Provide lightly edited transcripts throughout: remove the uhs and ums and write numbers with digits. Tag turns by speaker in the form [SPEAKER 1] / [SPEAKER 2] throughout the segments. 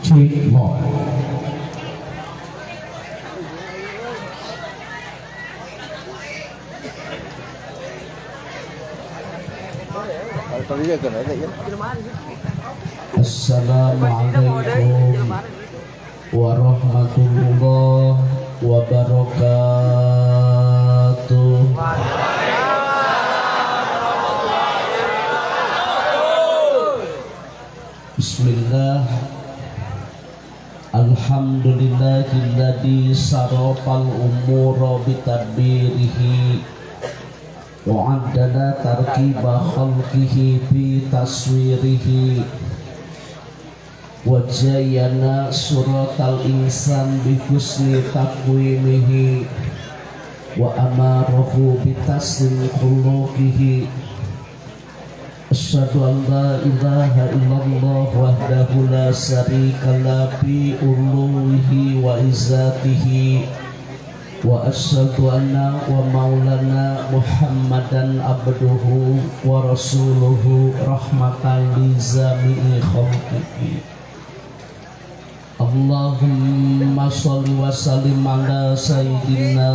[SPEAKER 1] Cimol. Assalamualaikum warahmatullahi wabarakatuh. Bismillah. Alhamdulillahilladzi sarafal umura bitadbirihi wa addada tarkiba khalqihi bi taswirihi wa jayyana suratal insan bi husni taqwimihi wa amarahu bi taslim khuluqihi. Asyhadu an la ilaha illallah wahdahu la syarika la fi uluhihi wa izzatihi wa asyhadu anna wa maulana Muhammadan abduhu wa rasuluhu rahmatan li jami'i khalqihi. Allahumma sholli wa sallim ala sayyidina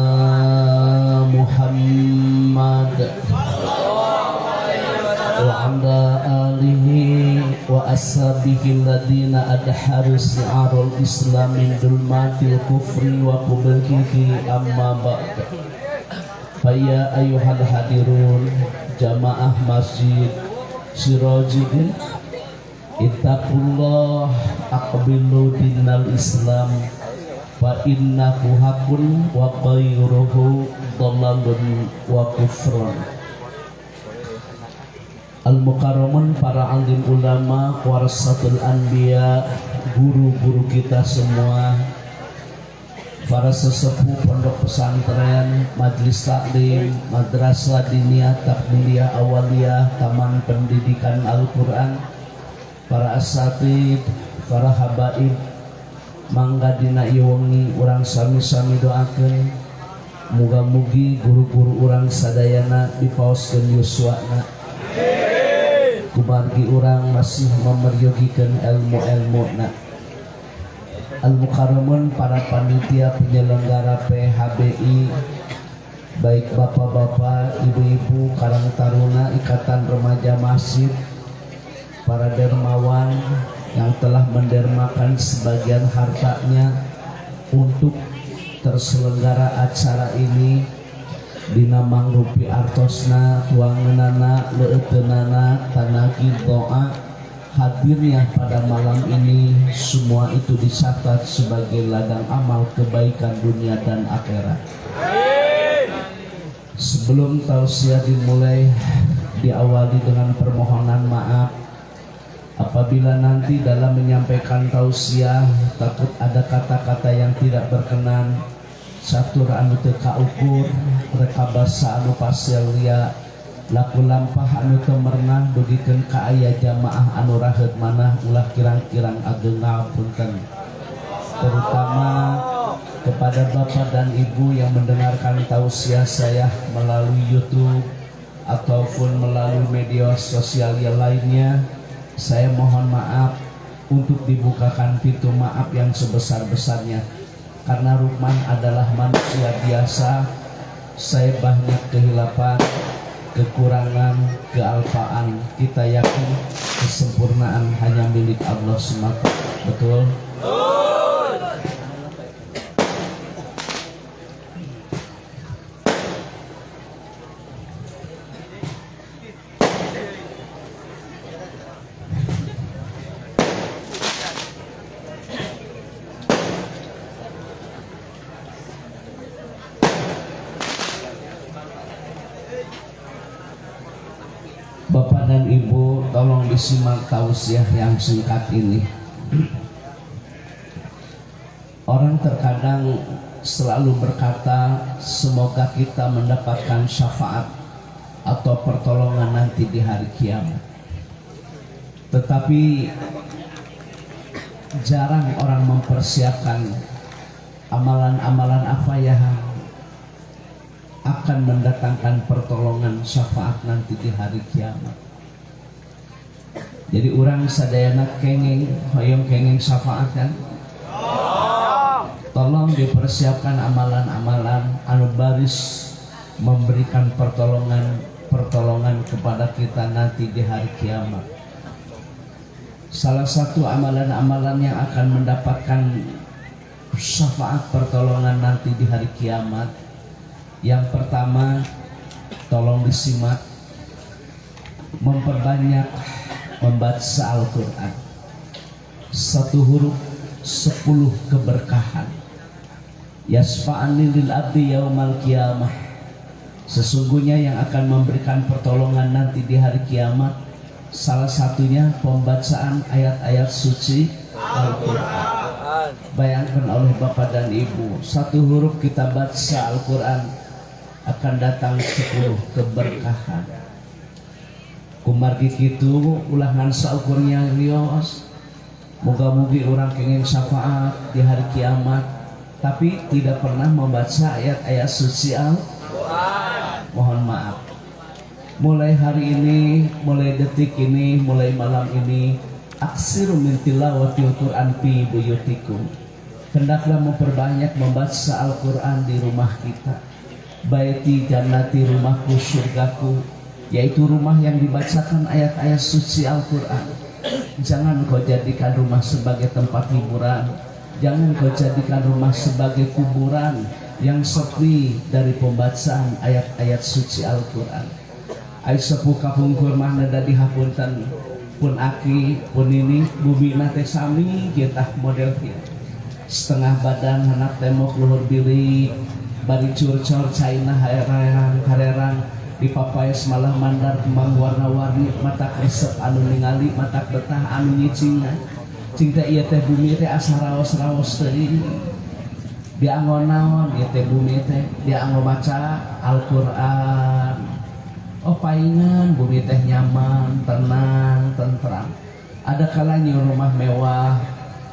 [SPEAKER 1] Muhammad wa ala alihi wa ashabihi alladhina adharu si'arul islam min dhulmatil kufri wa qubuhihi amma ba'd. Faya ayyuhal hadirun jamaah masjid Sirajudin, ittaqullah aqbilu dinal islam fa innahu haqqun wa ghayruhu dhalalun wa kufrun. Al-Mukarramun, para alim ulama, warasatul anbiya, guru-guru kita semua, para sesepuh pondok pesantren, majelis taklim, madrasah diniyah, takmiliyah, awaliyah, taman pendidikan Al-Quran, para asatid, para habaib, mangga dina iwangi urang sami-sami doakeun muga-mugi guru-guru urang sadayana dipaoskeun yuswana, kumargi orang masih memeryogikan ilmu-ilmu. Al-Mukarramun, para panitia penyelenggara PHBI, baik bapak-bapak, ibu-ibu, karang taruna, ikatan remaja masjid, para dermawan yang telah mendermakan sebagian hartanya untuk terselenggara acara ini, dina mangrupi artosna tuanganana leuteunana tanagi doa hadirnya pada malam ini, semua itu dicatat sebagai ladang amal kebaikan dunia dan akhirat. Sebelum tausiah dimulai, diawali dengan permohonan maaf apabila nanti dalam menyampaikan tausiah takut ada kata-kata yang tidak berkenan, satur anu teu kaukur, reka basa anu paselia, laku lampah anu teu merenah dugikeun ka aya jamaah anu raheut manah ulah kirang-kirang ageng ngapunten. Terutama kepada bapak dan ibu yang mendengarkan tausiah saya melalui YouTube ataupun melalui media sosial yang lainnya, saya mohon maaf untuk dibukakan pintu maaf yang sebesar-besarnya. Karena Rukman adalah manusia biasa, saya banyak kehilapan, kekurangan, kealpaan. Kita yakin kesempurnaan hanya milik Allah semata. Betul? Bapak dan Ibu, tolong disimak tausiah yang singkat ini. Orang terkadang selalu berkata, semoga kita mendapatkan syafaat atau pertolongan nanti di hari kiamat. Tetapi jarang orang mempersiapkan amalan-amalan apa yang akan mendatangkan pertolongan syafaat nanti di hari kiamat. Jadi orang sadayana kenging hoyong kenging syafaat kan. Tolong dipersiapkan amalan-amalan anu baris memberikan pertolongan kepada kita nanti di hari kiamat. Salah satu amalan-amalan yang akan mendapatkan syafaat pertolongan nanti di hari kiamat, yang pertama, tolong disimak, memperbanyak membaca Al-Quran. 1 huruf 10 keberkahan. Yasfa'ani lil abdi yaumal qiyamah. Sesungguhnya yang akan memberikan pertolongan nanti di hari kiamat, salah satunya pembacaan ayat-ayat suci Al-Quran. Bayangkan oleh Bapak dan Ibu, 1 huruf kita baca Al-Quran akan datang 10 keberkahan. Kumargi kitu ulangan saukurnya rios. Moga-mogi orang kenging syafaat di hari kiamat, tapi tidak pernah membaca ayat-ayat suci Al-Quran. Mohon maaf. Mulai hari ini, mulai detik ini, mulai malam ini, aksiru min tilawatil Quran fi buyutikum. Hendaklah memperbanyak membaca Al-Quran di rumah kita. Baiti jannati, rumahku surgaku, yaitu rumah yang dibacakan ayat-ayat suci Al-Quran. Jangan kau jadikan rumah sebagai tempat hiburan. Jangan kau jadikan rumah sebagai kuburan yang sepi dari pembacaan ayat-ayat suci Al-Quran. Ai sepuh kapungkur mana dadi hapunten pun aki pun ini bumi nate sami kita model kieu. Setengah badan anak temok luhur bilik, bari curcor caina harerang dipapayas malah mandar kembang warna-warni, mata resep anu ningali, mata betah anu nyicing. Cinta ieu teh bumi teh asa raos-raos teuing. Dia anggo naon ieu teh bumi teh? Dia anggo maca Al-Qur'an. Oh paingan bumi teh nyaman, tenang, tentram. Ada kalanya rumah mewah,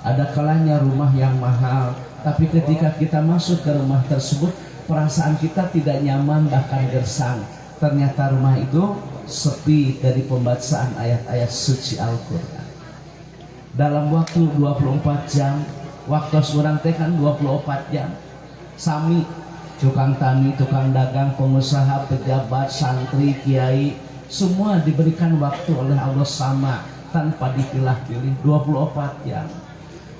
[SPEAKER 1] ada kalanya rumah yang mahal. Tapi ketika kita masuk ke rumah tersebut, perasaan kita tidak nyaman, bahkan gersang. Ternyata rumah itu sepi dari pembacaan ayat-ayat suci Al-Quran. Dalam waktu 24 jam, waktu seorang teh kan 24 jam. Sami, tukang tani, tukang dagang, pengusaha, pejabat, santri, kiai, semua diberikan waktu oleh Allah sama, tanpa dipilah-pilih, 24 jam.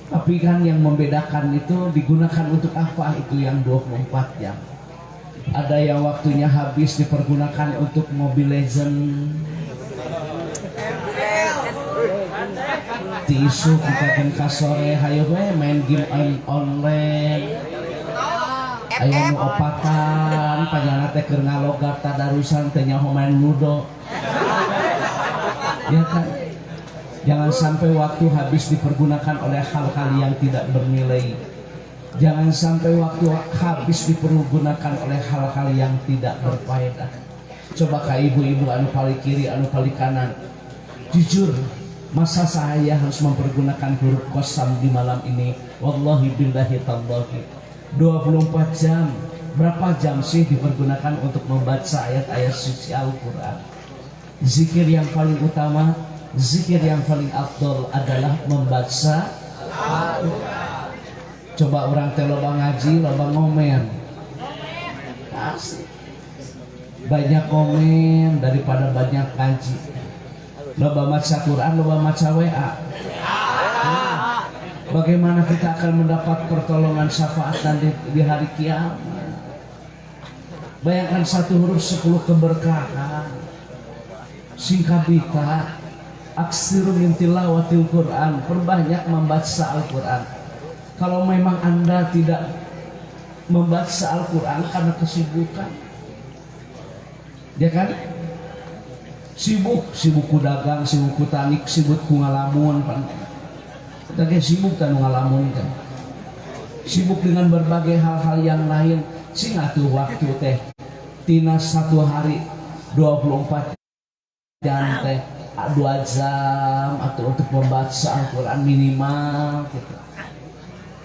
[SPEAKER 1] Tapi kan yang membedakan itu digunakan untuk apa itu yang 24 jam. Ada yang waktunya habis dipergunakan untuk Mobile Legend, tisu kita ke sore, hayo main game online, ayo nu opatan, panjana teh keur ngalogat tadarusan teh nyaho main ludo. Ya kan? Jangan sampai waktu habis dipergunakan oleh hal-hal yang tidak bernilai. Jangan sampai waktu habis dipergunakan oleh hal-hal yang tidak berfaedah. Coba ka ibu-ibu anu paling kiri, anu paling kanan, jujur, masa saya harus mempergunakan huruf qasam di malam ini? Wallahi billahi tallahi 24 jam. Berapa jam sih dipergunakan untuk membaca ayat-ayat suci Al-Quran? Zikir yang paling utama, zikir yang paling afdol adalah membaca Al-Quran. Coba orang teh loba ngaji, loba ngomen. Asli. Banyak komen daripada banyak ngaji. Loba maca Quran, loba maca WA. Bagaimana kita akan mendapat pertolongan syafaat nanti di hari kiamat? Bayangkan 1 huruf 10 keberkahan. Singkabita, aksiru min tilawatil Quran, perbanyak membaca Al-Quran. Kalau memang Anda tidak membaca Al-Quran karena kesibukan, ya kan? Sibuk ku dagang, sibuk ku tani, sibuk ku ngalamun, kita sibuk kan ngalamun kan. Sibuk dengan berbagai hal-hal yang lain. Sing atuh waktu teh tina 1 hari 24 jam teh 2 jam atau untuk membaca Al-Quran minimal gitu.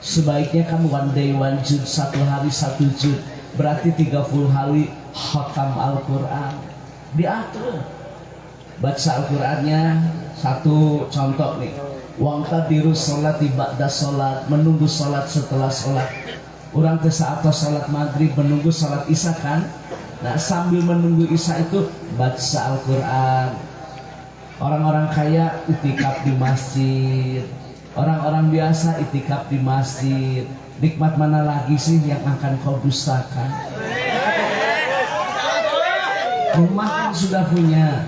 [SPEAKER 1] Sebaiknya kamu one day one juz, 1 hari 1 juz, berarti 30 hari khatam Al-Quran. Diatur baca Al-Qurannya Satu contoh nih, wangtadiru sholat ba'da sholat, menunggu sholat setelah sholat. Orang ke saat sholat maghrib menunggu sholat isya kan. Nah sambil menunggu isya itu baca Al-Quran. Orang-orang kaya itikaf di masjid, orang-orang biasa itikaf di masjid. Nikmat mana lagi sih yang akan kau dustakan? Rumah kan sudah punya,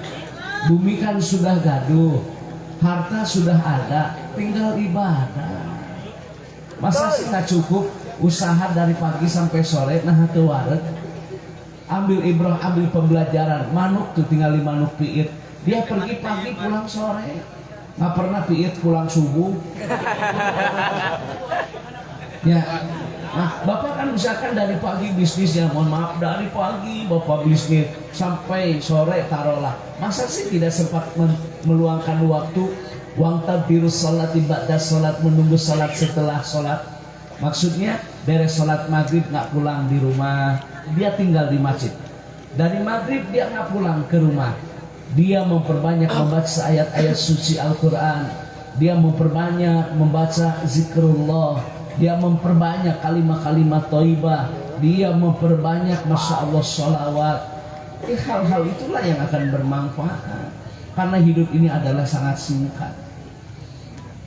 [SPEAKER 1] bumi kan sudah gaduh, harta sudah ada, tinggal ibadah. Masa sih tak cukup usaha dari pagi sampai sore, nah tuh waret. Ambil ibrah, ambil pembelajaran. Manuk tuh tinggal di manuk piit. Dia pergi pagi pulang sore, nggak pernah piit pulang subuh. Ya, nah bapak kan misalkan dari pagi bisnis ya, mohon maaf dari pagi bapak bisnis sampai sore taruhlah. Masa sih tidak sempat meluangkan waktu wangtabiru sholat ba'da sholat, menunggu sholat setelah sholat? Maksudnya beres sholat maghrib nggak pulang di rumah, dia tinggal di masjid. Dari maghrib dia nggak pulang ke rumah, dia memperbanyak membaca ayat-ayat suci Al-Quran, dia memperbanyak membaca zikrullah, dia memperbanyak kalimat-kalimat thayyibah, dia memperbanyak masya Allah sholawat. Hal-hal itulah yang akan bermanfaat, karena hidup ini adalah sangat singkat.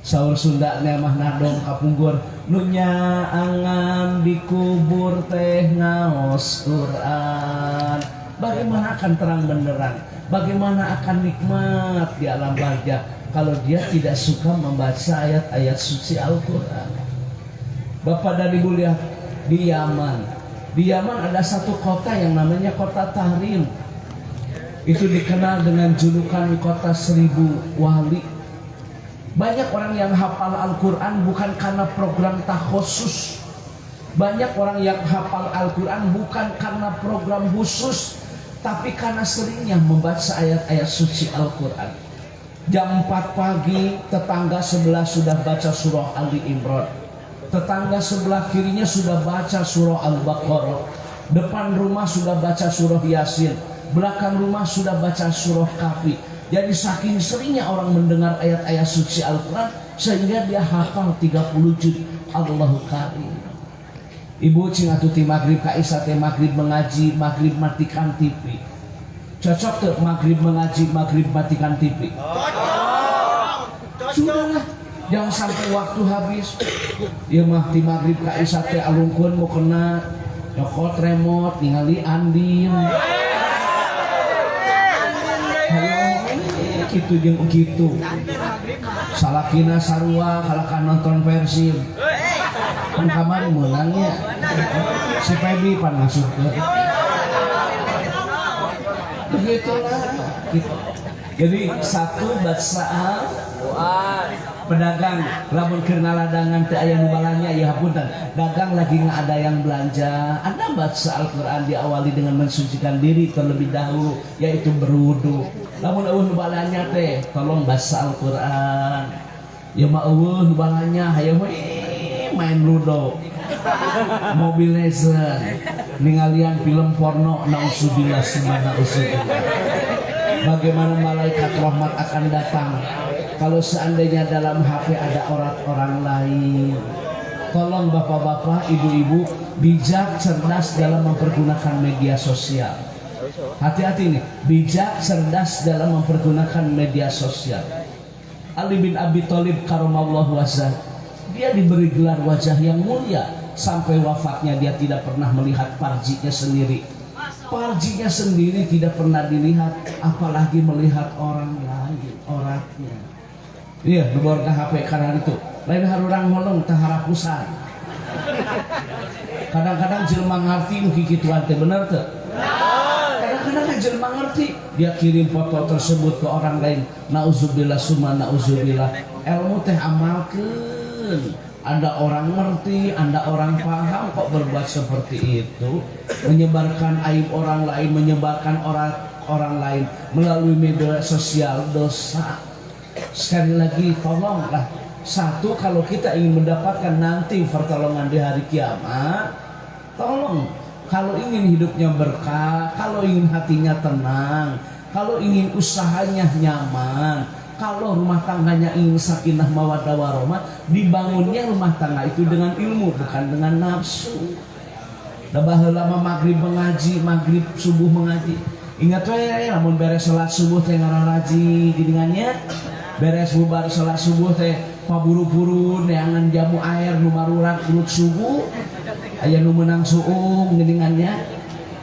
[SPEAKER 1] Saur Sunda mah nadong kapunggur nunya angan dikubur teh ngaos Quran. Bagaimana akan terang benderang, bagaimana akan nikmat di alam barzah kalau dia tidak suka membaca ayat-ayat suci Al-Quran. Bapak dan Ibu lihat di Yaman. Di Yaman ada satu kota yang namanya kota Tahrir. Itu dikenal dengan julukan kota 1000 wali. Banyak orang yang hafal Al-Quran bukan karena program takhusus. Banyak orang yang hafal Al-Quran bukan karena program khusus, tapi karena seringnya membaca ayat-ayat suci Al-Quran. Jam 4 pagi tetangga sebelah sudah baca surah Ali Imran, tetangga sebelah kirinya sudah baca surah Al-Baqarah, depan rumah sudah baca surah Yasin, belakang rumah sudah baca surah Kahfi. Jadi saking seringnya orang mendengar ayat-ayat suci Al-Quran sehingga dia hafal 30 juz Allahu Karim. Ibu cing atuti maghrib ka isya teh maghrib mengaji, maghrib matikan TV. Cocok tuh maghrib mengaji, maghrib matikan TV? Sudahlah, jangan sampai waktu habis. Ya mah di maghrib ka isya teh alungkeun mau kena nyokot remote ningali andin. Gitu jeung gitu. Salakina sarua kalakan nonton Persib. Kan kamari menangnya. Si Febi pan masuk ke. Begitulah gitu. Jadi satu baca pedagang lamun keur ngaladangan teu aya nu balanya ya hapunten. Dagang lagi nggak ada yang belanja. Anda baca Al-Quran diawali dengan mensucikan diri terlebih dahulu, yaitu berwudu. Lamun eueuh nu balanya teh tolong baca Al-Quran. Ya mah eueuh nu balanya hayang main ludo, Mobile Legends, ningalian film porno, naudzubillah summa naudzubillah. Bagaimana malaikat rahmat akan datang kalau seandainya dalam HP ada orang lain. Tolong bapak-bapak, ibu-ibu bijak cerdas dalam mempergunakan media sosial. Hati-hati nih, bijak cerdas dalam mempergunakan media sosial. Ali bin Abi Thalib karamallahu wajhah, dia diberi gelar wajah yang mulia sampai wafatnya dia tidak pernah melihat parjinya sendiri. Parjinya sendiri tidak pernah dilihat, apalagi melihat orang lain, orangnya. Iya, nubar ke HP karena itu. Lain harurang ngolong tah harapusan. Kadang-kadang jelema ngarti nu kikituan teh bener teu? Kadang-kadang jelema ngerti, dia kirim foto tersebut ke orang lain. Nauzubillah summa nauzubillah. Ilmu teh amalkeun. Anda orang ngerti, Anda orang paham kok berbuat seperti itu, menyebarkan aib orang lain, menyebarkan orang lain melalui media sosial, dosa. Sekali lagi tolonglah, satu, kalau kita ingin mendapatkan nanti pertolongan di hari kiamat, tolong kalau ingin hidupnya berkah, kalau ingin hatinya tenang, kalau ingin usahanya nyaman, Kalau rumah tangganya ingin sakinah mawaddah warahmah, dibangunnya rumah tangga itu dengan ilmu, bukan dengan nafsu. Da baheula mah maghrib mengaji, maghrib subuh mengaji. Ingat we lamun beres salat subuh teh ngararaji geuningannya. Beres bubar salat subuh teh paburu-buru neangan jamu air nu marurak kulut subuh. Aya nu meunang suung geuningannya.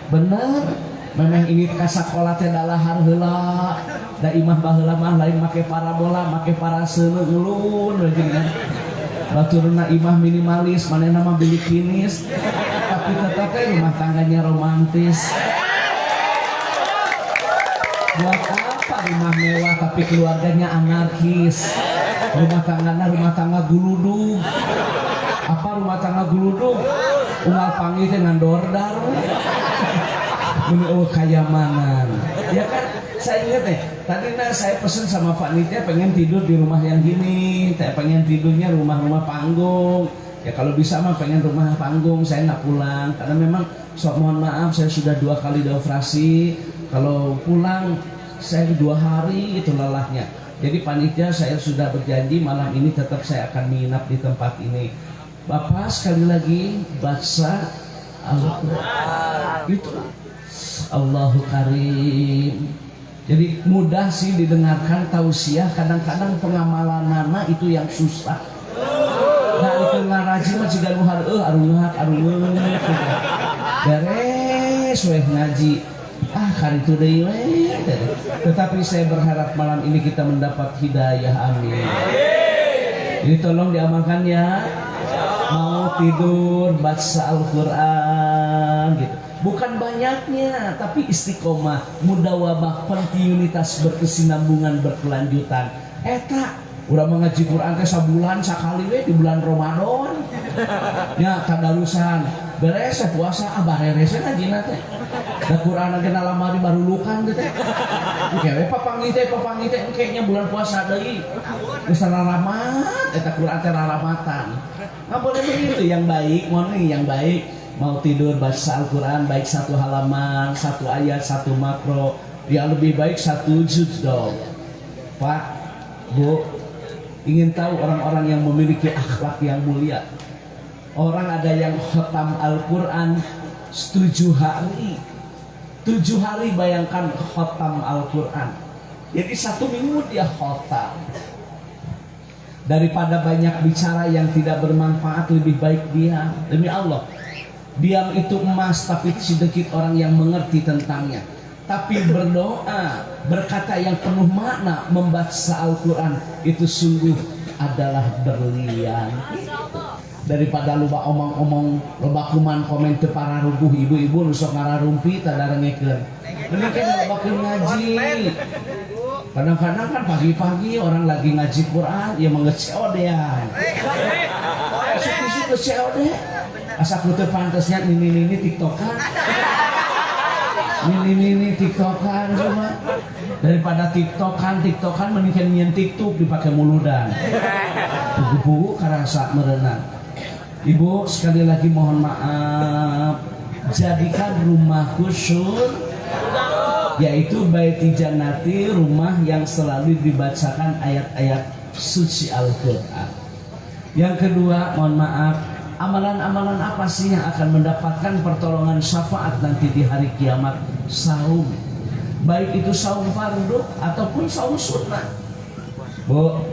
[SPEAKER 1] Bener. Memang ingin ka sakola teh dalahar heula. Da imah baheula mah lain make parabola, make paraseun ulun we geuningan. Baturna imah minimalis, manehna mah bilik kinis. Tapi tetap rumah tangganya romantis. Buat apa rumah mewah tapi keluarganya anarkis? Rumah tangga guludug. Apa rumah tangga guludug? Unggal panggil dengan dordar. Menurut kayamanan. Ya kan? Saya ingat tadi saya pesen sama Pak Nitya pengen tidur di rumah yang gini. Saya pengen tidurnya rumah-rumah panggung. Ya kalau bisa mah pengen rumah panggung, saya nggak pulang karena memang mohon maaf saya sudah 2 kali dioperasi. Kalau pulang saya 2 hari itu lelahnya. Jadi panitia saya sudah berjanji malam ini tetap saya akan menginap di tempat ini. Bapak sekali lagi baca Al-Quran itu Allahu Karim. Jadi mudah sih didengarkan tausiah, kadang-kadang pengamalanana itu yang susah. Nah itu ngaraji mah ciga nuhar arungak beres weh ngaji kali itu deui we. Tetapi saya berharap malam ini kita mendapat hidayah, amin. Jadi tolong diamalkan ya. Mau tidur baca Al-Quran gitu. Bukan banyaknya, tapi istiqomah, mudawabah, kontinuitas, berkesinambungan, berkelanjutan. Eta urang mengaji Quran teh sabulan sakali we di bulan Ramadan. Nya tadarusan beres puasa bareres ngajina teh. Da Quran ge lamari baru lukan teh. Kewe papangi teh engke nya bulan puasa deui. Geus raramat eta Quran teh raramatan. Nggak boleh begitu, yang baik, yang baik mau tidur baca Al-Quran baik 1 halaman, 1 ayat, 1 makro, yang lebih baik 1 juz dong. Pak, Bu, ingin tahu orang-orang yang memiliki akhlak yang mulia. Orang ada yang khatam Al-Quran 7 hari. 7 hari bayangkan khatam Al-Quran. Jadi 1 minggu dia khatam. Daripada banyak bicara yang tidak bermanfaat, lebih baik diam. Demi Allah, diam itu emas, tapi sedikit orang yang mengerti tentangnya. Tapi berdoa, berkata yang penuh makna, membaca Al-Quran itu sungguh adalah berlian. Daripada lupa omong-omong, loba kuman komen te para rubuh ibu-ibu nusok ngararumpi tadarengekeun. Mending loba ngaji. Kadang-kadang kan pagi-pagi orang lagi ngaji Quran, ya mengeceodean. Masuk-masuk ngeceode. Asa kutu pantesnya ini tiktokan. Ini tiktokan cuma. Daripada tiktokan mendingan nyen tiktok dipakai muludan. Buku-buku karasa merenang. Ibu sekali lagi mohon maaf, jadikan rumahku surga, yaitu baiti jannati, rumah yang selalu dibacakan ayat-ayat suci Al-Quran. Yang kedua, mohon maaf, amalan-amalan apa sih yang akan mendapatkan pertolongan syafaat nanti di hari kiamat? Saum, baik itu saum fardu ataupun saum sunnah. Bu,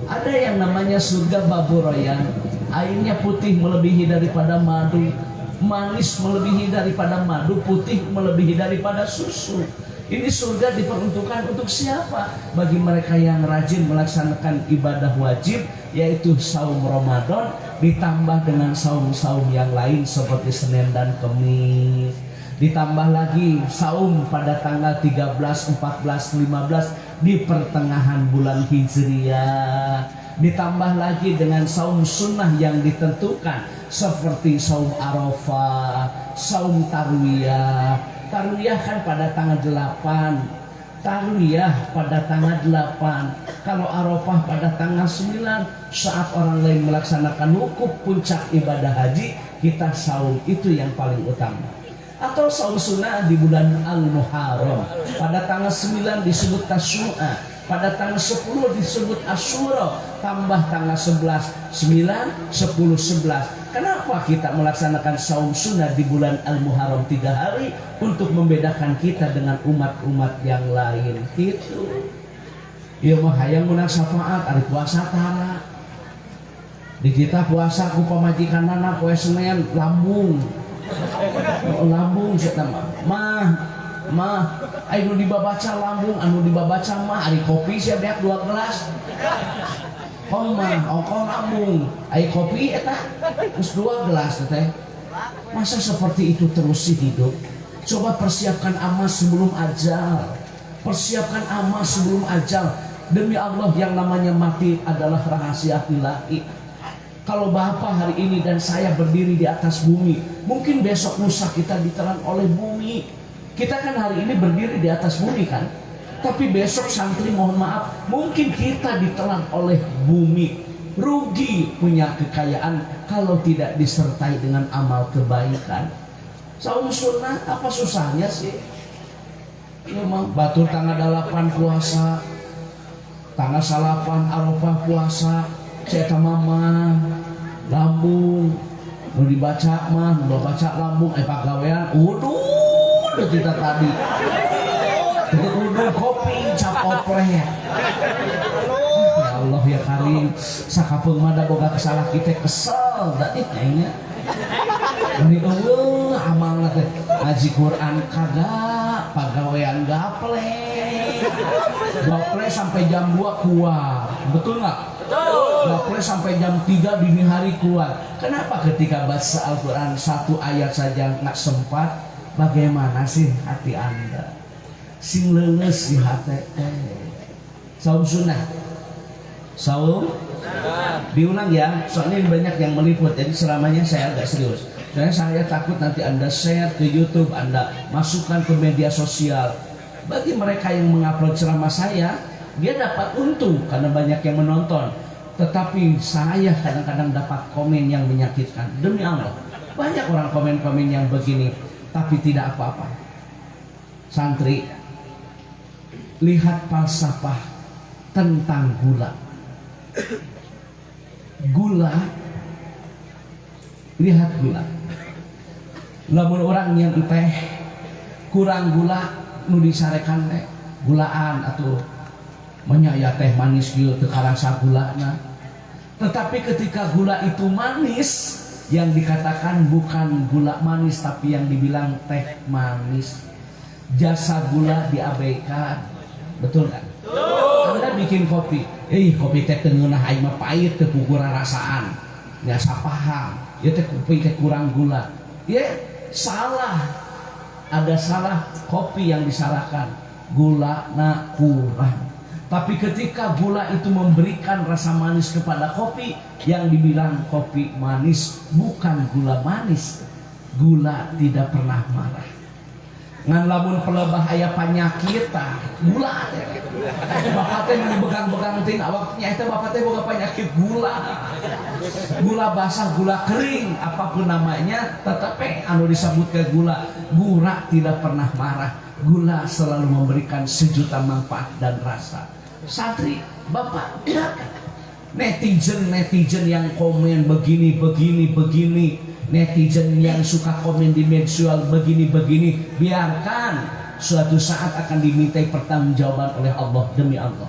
[SPEAKER 1] ada yang namanya surga Baburayan, airnya putih melebihi daripada madu, manis melebihi daripada madu, putih melebihi daripada susu. Ini surga diperuntukkan untuk siapa? Bagi mereka yang rajin melaksanakan ibadah wajib, yaitu saum Ramadan ditambah dengan saum-saum yang lain seperti Senin dan Kamis. Ditambah lagi saum pada tanggal 13, 14, 15 di pertengahan bulan Hijriah. Ditambah lagi dengan saum sunnah yang ditentukan seperti saum Arafah, saum Tarwiyah. Tarwiyah kan pada tanggal 8, Tarwiyah pada tanggal 8. Kalau Arafah pada tanggal 9, saat orang lain melaksanakan wukuf puncak ibadah haji, kita saum, itu yang paling utama. Atau saum sunnah di bulan Al-Muharram pada tanggal 9 disebut Tasyu'a, Pada tanggal 10 disebut Asyura, tambah tanggal 11, 9, 10, 11. Kenapa kita melaksanakan saum sunnah di bulan Al-Muharram 3 hari? Untuk membedakan kita dengan umat-umat yang lain. Gitu. Ieu mah hayang menang syafaat ari puasa tara. Di kita puasa ku pamajikanana poe Senin lambung. Lambung cenah mah anu dibabaca lambung, anu dibabaca mah ari kopi sia beak 2 gelas. Ongkong lambung, ai kopi eta geus 2 gelas teh. Masa seperti itu terus sih hidup? Coba persiapkan amal sebelum ajal. Persiapkan amal sebelum ajal. Demi Allah, yang namanya mati adalah rahasia ilahi. Kalau Bapak hari ini dan saya berdiri di atas bumi, mungkin besok lusa kita ditelan oleh bumi. Kita kan hari ini berdiri di atas bumi kan, tapi besok santri mohon maaf, mungkin kita ditelan oleh bumi. Rugi punya kekayaan kalau tidak disertai dengan amal kebaikan. Saum sunnah apa susahnya sih? Memang batur tanggal 8 puasa, tanggal 8 Arafah puasa, ceta mama lambung, mau dibaca mah, mau baca lambung, pagawean, udah kita tadi, udah kopi, cap opreh. Ya Allah ya Karim, sakapeung mah da boga kesalah kita kesel, tadi kayaknya. Ini amal teh ngaji Quran kagak, pagawean gaple sampai jam 2 keluar, betul nggak? Gaple sampai jam 3 dini hari keluar. Kenapa ketika baca Al-Quran 1 ayat saja nggak sempat? Bagaimana sih hati anda? Sing leuleus di hati. Saum sunnah, saum diulang ya, soalnya banyak yang meliput, jadi selamanya saya agak serius. Soalnya saya takut nanti anda share ke YouTube, anda masukkan ke media sosial. Bagi mereka yang mengupload ceramah saya, dia dapat untung karena banyak yang menonton. Tetapi saya kadang-kadang dapat komen yang menyakitkan. Demi Allah, banyak orang komen-komen yang begini, tapi tidak apa-apa. Santri, lihat falsafah tentang gula. Gula, lihat gula. Lamun orang yang teh kurang gula, nu disarekan teh gulaan atau menyaya teh manis kieu teu karasa gulana. Tetapi ketika gula itu manis, yang dikatakan bukan gula manis tapi yang dibilang teh manis. Jasa gula diabaikan. Betul kan? Anda bikin kopi, kopi teh teu ngeunah aing mah pahit teu puguh rasaan. Biasa paham, ieu teh kopi teh kurang gula. Ya, salah. Ada salah kopi yang disalahkan. Gula na kurang. Tapi ketika gula itu memberikan rasa manis kepada kopi, yang dibilang kopi manis bukan gula manis. Gula tidak pernah marah. Ngan lamun pelebah aya panyakit tah gula teh. Bapak teh begang-begang tin awaknya eta bapak teh boga penyakit gula. Gula basah, gula kering, apapun namanya, tetapi anu disebut ke gula. Gula tidak pernah marah. Gula selalu memberikan sejuta manfaat dan rasa. Santri, Bapak, netizen yang komen begini, netizen yang suka komen di media sosial begini, biarkan, suatu saat akan dimintai pertanggungjawaban oleh Allah. Demi Allah,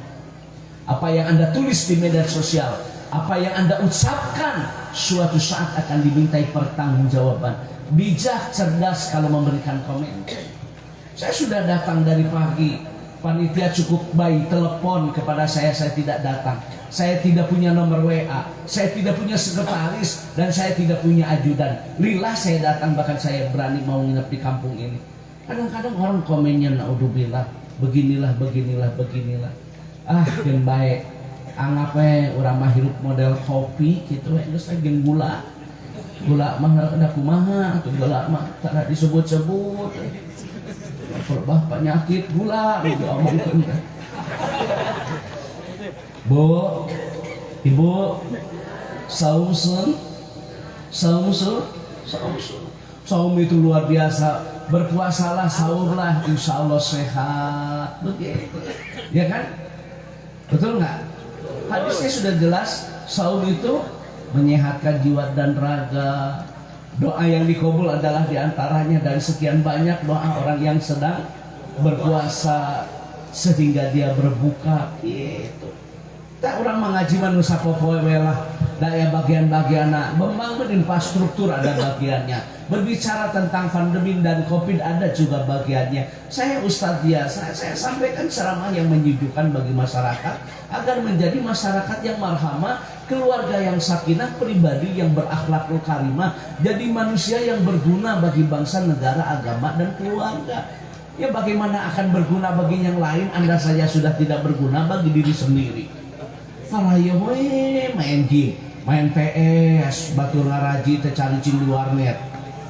[SPEAKER 1] apa yang Anda tulis di media sosial, apa yang Anda ucapkan, suatu saat akan dimintai pertanggungjawaban. Bijak, cerdas kalau memberikan komen. Saya sudah datang dari pagi, panitia cukup baik, telepon kepada saya tidak datang. Saya tidak punya nomor WA, saya tidak punya sekretaris, dan saya tidak punya ajudan. Lillah saya datang, bahkan saya berani mau nginep di kampung ini. Kadang-kadang orang komennya naudzubillah, beginilah. Yang baik, anggap orang mah hirup model kopi gitu, terus jeung gula mah ada kumaha, atau gula mah tak disebut-sebut. Perbah penyakit gula diomongkeun. Bu, Ibu, saum itu luar biasa. Berpuasalah, sahurlah, insya Allah sehat. Begitu, ya kan? Betul nggak? Hadisnya sudah jelas, saum itu menyehatkan jiwa dan raga. Doa yang dikabul adalah diantaranya dari sekian banyak doa orang yang sedang berpuasa sehingga dia berbuka gitu. Tak orang mengaji manusia popoe lah daya bagian-bagian membangun infrastruktur ada bagiannya, berbicara tentang pandemi dan covid ada juga bagiannya. Saya Ustadz biasa saya sampaikan ceramah yang menyejukkan bagi masyarakat agar menjadi masyarakat yang marhamah, keluarga yang sakinah, pribadi yang berakhlakul karimah, jadi manusia yang berguna bagi bangsa, negara, agama dan keluarga. Ya bagaimana akan berguna bagi yang lain Anda saja sudah tidak berguna bagi diri sendiri. Falayo main game, main PS, batur ngaraji, cari di warnet.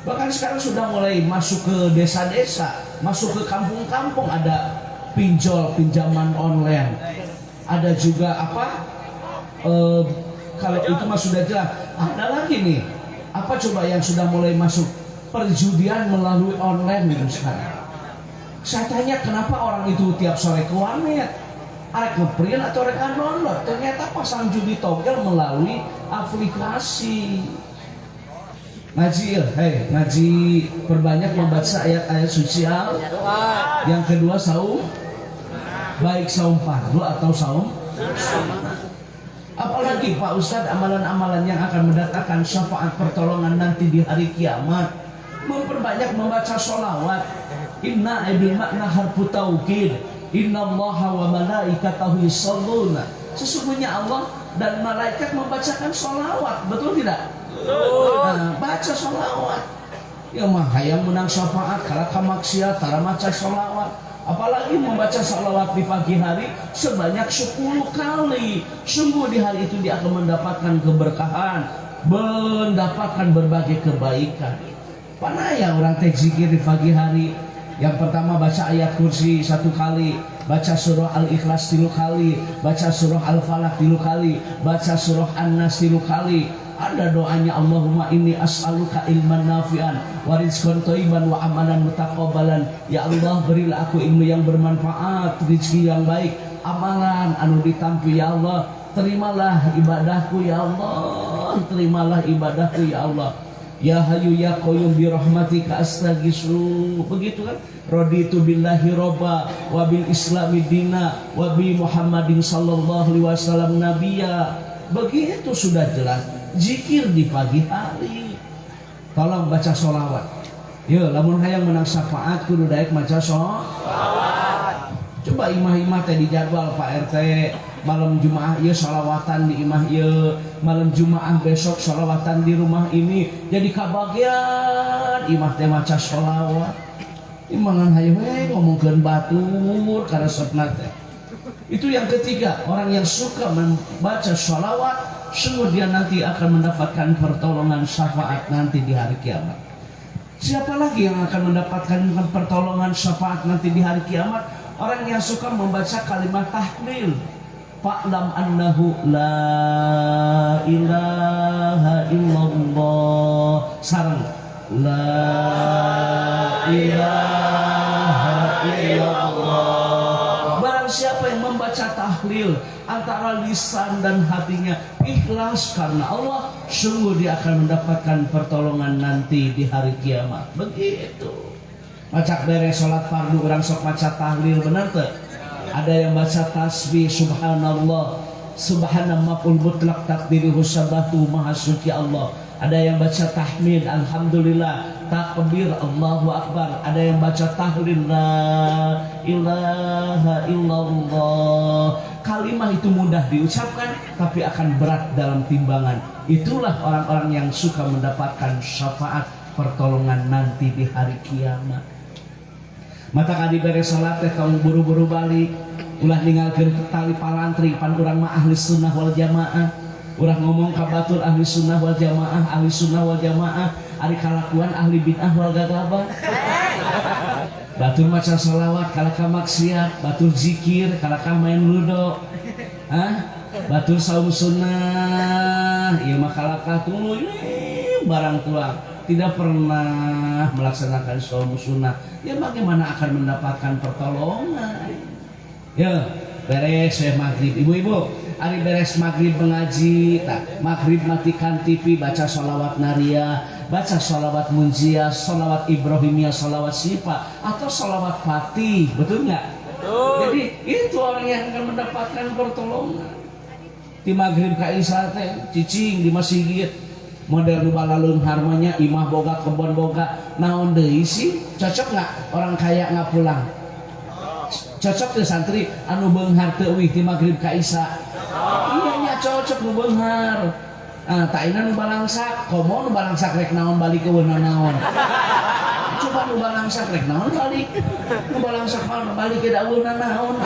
[SPEAKER 1] Bahkan sekarang sudah mulai masuk ke desa-desa, masuk ke kampung-kampung ada pinjaman online. Ada juga apa? Kalau itu mah sudah jelas. Ada lagi nih, apa coba yang sudah mulai masuk perjudian melalui online gitu sekarang. Saya tanya kenapa orang itu tiap sore ke warnet? Arek ngeprint atau arek download, ternyata pasang judi togel melalui aplikasi. Ngaji, ngaji perbanyak membaca ayat-ayat suci. Yang kedua saum, baik saum fardu atau saum sunnah. Apalagi Pak Ustadz amalan-amalan yang akan mendatangkan syafaat pertolongan nanti di hari kiamat. Memperbanyak membaca sholawat. Inna ibil makna harfu taukid. Inna allaha wa malaikatahu yusholluna. Sesungguhnya Allah dan malaikat membacakan sholawat. Betul tidak? Nah, baca sholawat. Ya mah hayang menang syafaat kalau kamaksiat tara maca sholawat. Apalagi membaca sholawat di pagi hari sebanyak 10 kali. Sungguh di hari itu dia akan mendapatkan keberkahan, mendapatkan berbagai kebaikan. Panaya orang teh zikir di pagi hari. Yang pertama baca ayat kursi 1 kali, baca surah Al-Ikhlas 3 kali, baca surah Al-Falaq 3 kali, baca surah An-Nas 3 kali. Ada doanya, Allahumma inni as'aluka ilman nafi'an wa rizqan thayyiban wa amalan mutaqabbalan. Ya Allah, berilah aku ilmu yang bermanfaat, rezeki yang baik, amalan anu ditampi. Ya Allah, terimalah ibadahku. Ya Allah, terimalah ibadahku. Ya Allah, ya Hayyu ya Qayyum bi rahmatika astaghiitsu. Begitu kan? Raditu billahi robba wa bil islami dina wa bi Muhammadin sallallahu alaihi wasallam nabiyya. Begitu sudah jelas. Zikir di pagi hari. Tolong baca sholawat. Yo, lamun hayang menang syafaat kudu daek maca sholawat. Coba imah-imah teh dijadwal Pak RT. Malam Jumaah ieu sholawatan di imah ieu, malam Jumaah besok sholawatan di rumah ini. Jadi kabagian imah teh maca sholawat. Imangan hayu ngomongkeun batur kana resepna teh. Itu yang ketiga, orang yang suka membaca sholawat sungguh dia nanti akan mendapatkan pertolongan syafaat nanti di hari kiamat. Siapa lagi yang akan mendapatkan pertolongan syafaat nanti di hari kiamat? Orang yang suka membaca kalimat tahlil. Fa'lam annahu la ilaha illallah. Sarang la ilaha illallah. Barang siapa yang membaca tahlil antara lisan dan hatinya ikhlas karena Allah, sungguh dia akan mendapatkan pertolongan nanti di hari kiamat. Begitu. Macak beres sholat fardu orang sok baca tahlil benar tuh. Ada yang baca tasbih subhanallah, subhana maf'ul mutlaq takdiruhu sabatu maha suci Allah. Ada yang baca tahmid alhamdulillah, takbir Allahu akbar. Ada yang baca tahlil la ilaha illallah. Kalimah itu mudah diucapkan tapi akan berat dalam timbangan. Itulah orang-orang yang suka mendapatkan syafaat pertolongan nanti di hari kiamat. Mata kadi beres salat teh kamu buru-buru balik, ulah ninggalkeun tali palantri pan urang mah ahli sunnah wal jamaah. Urang ngomong ka batur ahli sunnah wal jamaah, ahli sunnah wal jamaah, ari kalakuan ahli bid'ah wal gagabah. Batur maca sholawat kalaka maksiat, batur zikir kalaka main ludo. Batur saum sunnah, ieu mah kalaka tuluy barang tuang. Tidak pernah melaksanakan saum sunnah. Ya bagaimana akan mendapatkan pertolongan? Ya, beres maghrib. Ibu-ibu, ari beres maghrib mengaji, maghrib matikan TV, baca sholawat naria, baca sholawat munjiah, sholawat ibrahimiyah, sholawat syifa, atau sholawat fatih, betul nggak? Jadi itu orang yang akan mendapatkan pertolongan. Di maghrib ka isya teh cicing di masjid model nu balaleun harmanya imah boga kebon boga naon deui sih, cocok nggak orang kaya nggak pulang? Cocok tuh santri anu beunghar teu euih di maghrib ka isya. Iya nya cocok nu beunghar. Tak ina nu balangsak, komo nu balangsak rek naon balik ke weuna naon. Coba nu balangsak rek naon balik. Nu balangsak mah balik ke daweuna naon.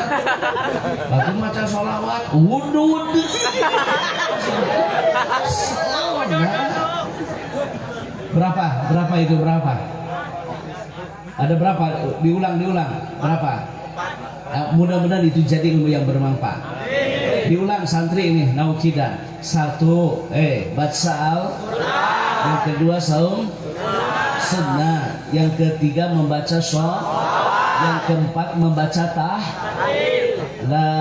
[SPEAKER 1] Batu maca sholawat, wudud. Berapa? Berapa itu berapa? Ada berapa? Diulang. Berapa? Mudah-mudahan itu jadi ilmu yang bermanfaat. Diulang santri ini naukidan. Satu, baca yang kedua saum sunnah, yang ketiga membaca sholawat, yang keempat membaca la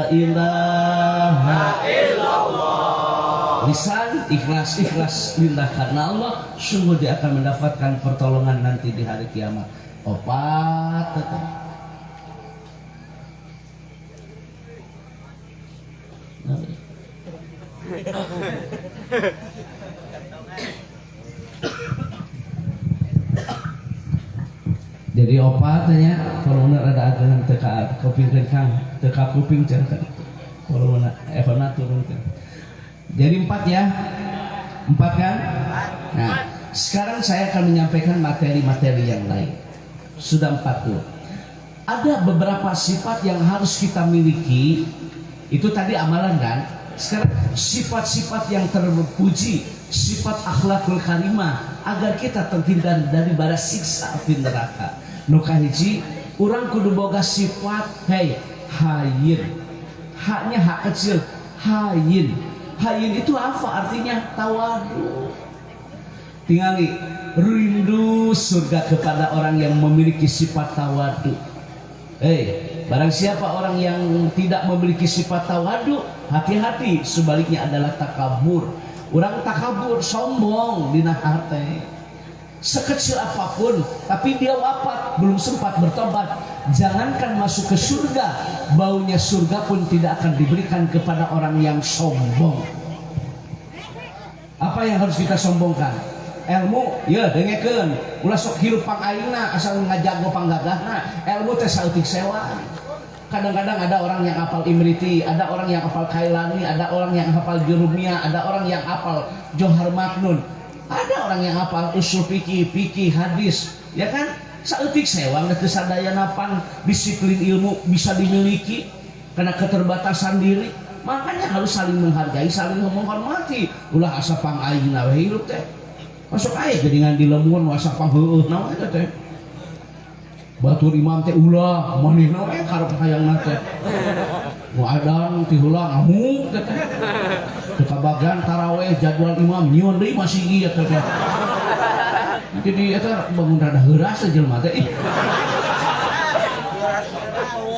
[SPEAKER 1] ilaha illallah. Lisan ikhlas lillah karena Allah, sungguh dia akan mendapatkan pertolongan nanti di hari kiamat. Opat tetap. Jadi opatnya kalau ada agangan teka kuping kang teka kuping jangan kalau turunkan. Jadi 4 ya, 4 kan? Nah, sekarang saya akan menyampaikan materi-materi yang lain. Sudah 4 tuh. Ada beberapa sifat yang harus kita miliki. Itu tadi amalan kan? Sekarang sifat-sifat yang terpuji, sifat akhlakul karimah, agar kita terhindar dari bara siksa api neraka. Nuka hiji, urang kudu boga sifat hayin. Haknya hak kecil, hayin. Hayin itu apa artinya? Tawadu. Tingali rindu surga kepada orang yang memiliki sifat tawadu. Barang siapa orang yang tidak memiliki sifat tawadu, hati-hati, sebaliknya adalah takabur. Orang takabur, sombong dina hati. Sekecil apapun, tapi dia wafat belum sempat bertobat. Jangankan masuk ke surga, baunya surga pun tidak akan diberikan kepada orang yang sombong. Apa yang harus kita sombongkan? Ilmu, ya dengekeun. Ulah sok hirup pang ayeuna asal ngajago panggagahna. Ilmu teh saeutik sewa. Kadang-kadang ada orang yang hafal Imriti, ada orang yang hafal Kailani, ada orang yang hafal Jurumiyah, ada orang yang hafal Johar Maknun, ada orang yang hafal usul fikih hadis, ya kan? Saeutik sewa geus sadayana pan disiplin ilmu bisa dimiliki karena keterbatasan diri. Makanya harus saling menghargai, saling menghormati. Ulah asa pang ayeuna we hirup teh. Masuk aya geuningan di lemun asa pang heueuh naon eta teh. Batur imam teh ulah manehna we karep hayangna teh. Nu adan ti heula ngamuk teh. Teu kabagan tarawih jadwal imam nyieun deui masih ieu teh. Jadi eta bangun rada heuras jelema teh.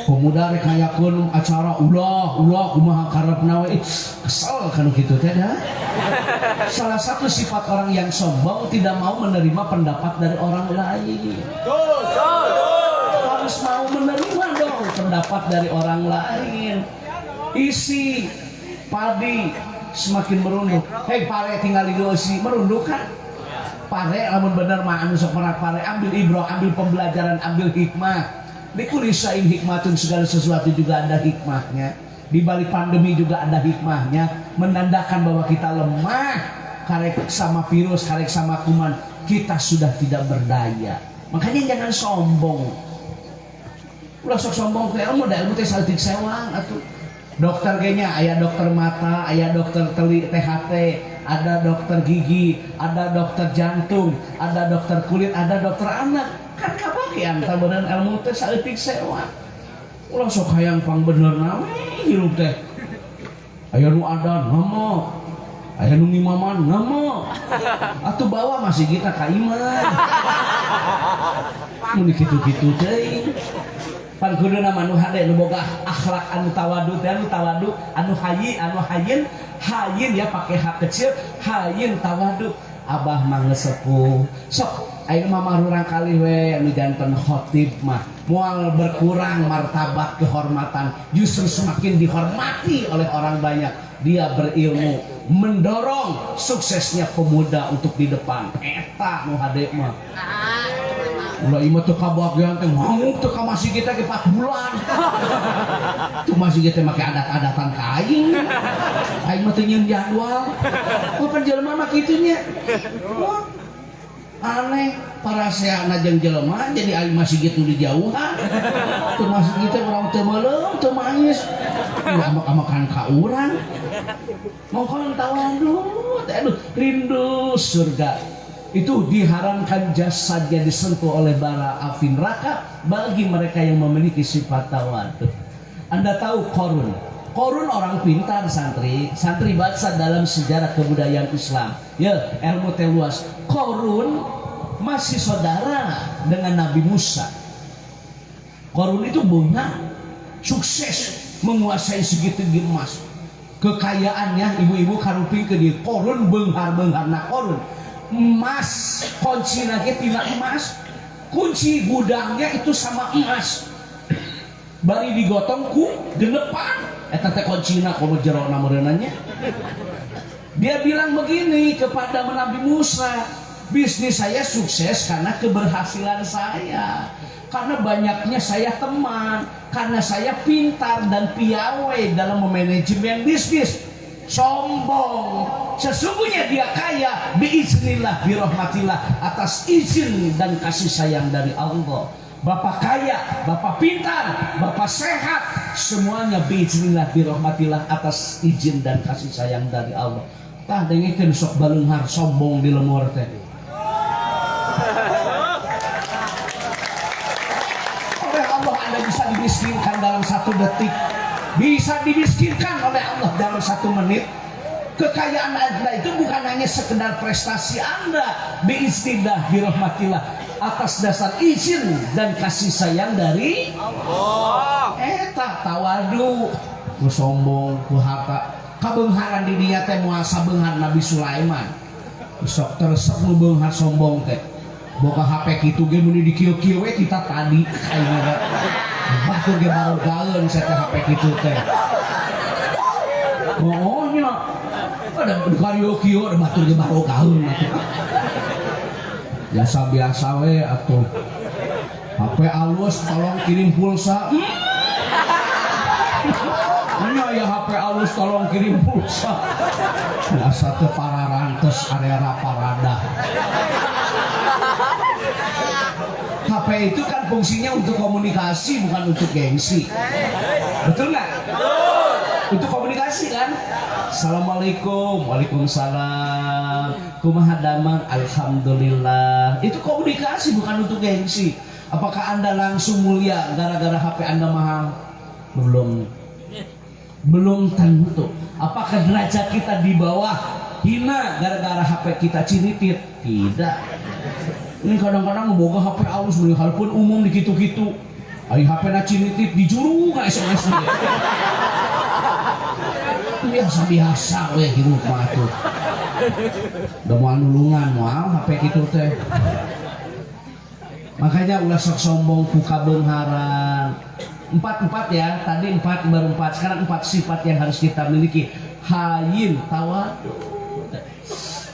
[SPEAKER 1] Pemuda rek ngayakeun acara ulah kumaha karepna we. Kesel kana kitu teh dah. Salah satu sifat orang yang sombong tidak mau menerima pendapat dari orang lain. Harus mau menerima dong pendapat dari orang lain. Isi padi semakin merunduk. Pare tinggal di isi merunduk kan? Pare lamun bener mah anu sok merak pare, ambil ibrah, ambil pembelajaran, ambil hikmah. Di kulisain hikmatun, segala sesuatu juga ada hikmahnya. Di balik pandemi juga ada hikmahnya, menandakan bahwa kita lemah, karek sama virus, karek sama kuman, kita sudah tidak berdaya. Makanya jangan sombong. Ulah sok sombong teh ilmu teh saeutik sewang atuh. Dokter kayaknya aya dokter mata, aya dokter THT, ada dokter gigi, ada dokter jantung, ada dokter kulit, ada dokter anak. Kan kabagian tabenan ilmu teh saeutik sewang. Ulah sok hayang pang bener nawe hirup teh. Aya nu adan ngamo, aya nu ngimaman ngamo. Atuh bawa masih kita ka iman. Mun kitu-kitu teh. pan kuduna anu hade nu boga akhlak anu tawadu teh anu tawadu anu hayyin ya pakai hak kecil hayyin tawadu abah mah sepuh sok ayeuna mah marurang kali we anu janten khotib mah moal berkurang martabat kehormatan justru semakin dihormati oleh orang banyak. Dia berilmu mendorong suksesnya pemuda untuk di depan eta nu hade mah ulah imah tuh kabagian teh ngamuk tuh ka masih kita ke 4 bulan tuh masih kita make adat-adatan kain mah teu nyieun jadwal penjelema mah kitu nya aneh para seana jeung jelema jadi aing masih gitu di jauhan tuh masih kita orang teu meuleung teu manis amak-amakan ka urang mohon tawadu aduh rindu surga itu diharamkan jasadnya disentuh oleh bara api neraka bagi mereka yang memiliki sifat tawadu. Anda tahu Korun orang pintar santri baca dalam sejarah kebudayaan Islam ya ilmu teh luas. Korun masih saudara dengan Nabi Musa. Korun itu bunga sukses menguasai segitu emas kekayaannya ibu-ibu karuping ke dia Korun beunghar-beungharna Korun emas kunci lagi tidak emas kunci gudangnya itu sama emas bari digotong ku genepan eta teh kuncina kono jerona meureunanya. Dia bilang begini kepada Nabi Musa, bisnis saya sukses karena keberhasilan saya, karena banyaknya saya teman, karena saya pintar dan piawai dalam memanajemen bisnis. Sombong, sesungguhnya dia kaya biiznillah birahmatillah atas izin dan kasih sayang dari Allah. Bapak kaya, bapak pintar, bapak sehat, semuanya biiznillah birahmatillah atas izin dan kasih sayang dari Allah. Tah dengikeun sok baleunghar sombong di lemur teh. Oleh Allah Anda bisa dimiskinkan dalam 1 detik. Bisa dimiskinkan oleh Allah dalam 1 menit. Kekayaan Anda itu bukan hanya sekedar prestasi Anda biiznillah birahmatillah atas dasar izin dan kasih sayang dari Allah. Eta tawadu ku sombong ku harta kabeungharan di dinya teh moal sabeunghar Nabi Sulaiman sok teresep nu beunghar sombong teh boga HP kitu ge mun di kieu-kieu we kita tadi ayeuna batur ge baru gaeun saya teh HP kitu teh. Oh nya ada karaoke ada batur ge baru gaeun biasa we atuh HP alus tolong kirim pulsa. Nya ya HP alus tolong kirim pulsa. Biasa teh pararantes area parada. HP itu kan fungsinya untuk komunikasi bukan untuk gengsi. Betul nggak? Betul. Untuk komunikasi kan? Assalamualaikum, waalaikumsalam. Kumaha damang, alhamdulillah. Itu komunikasi bukan untuk gengsi. Apakah Anda langsung mulia gara-gara HP Anda mahal? Belum tentu. Apakah derajat kita di bawah hina gara-gara HP kita cinitit? Tidak. Ini kadang-kadang ngeboga HP alus beli walaupun umum di gitu-gitu. Ai HP na cinitit di juru ka SMS nya. Biasa-biasa we hirup mah atuh. Da moal nulungan moal HP kitu teh. Makanya ulah sok sombong ku kabeungharan. 4 ya, tadi 4 baru 4, sekarang 4 sifat yang harus kita miliki. Hayyin tawadu.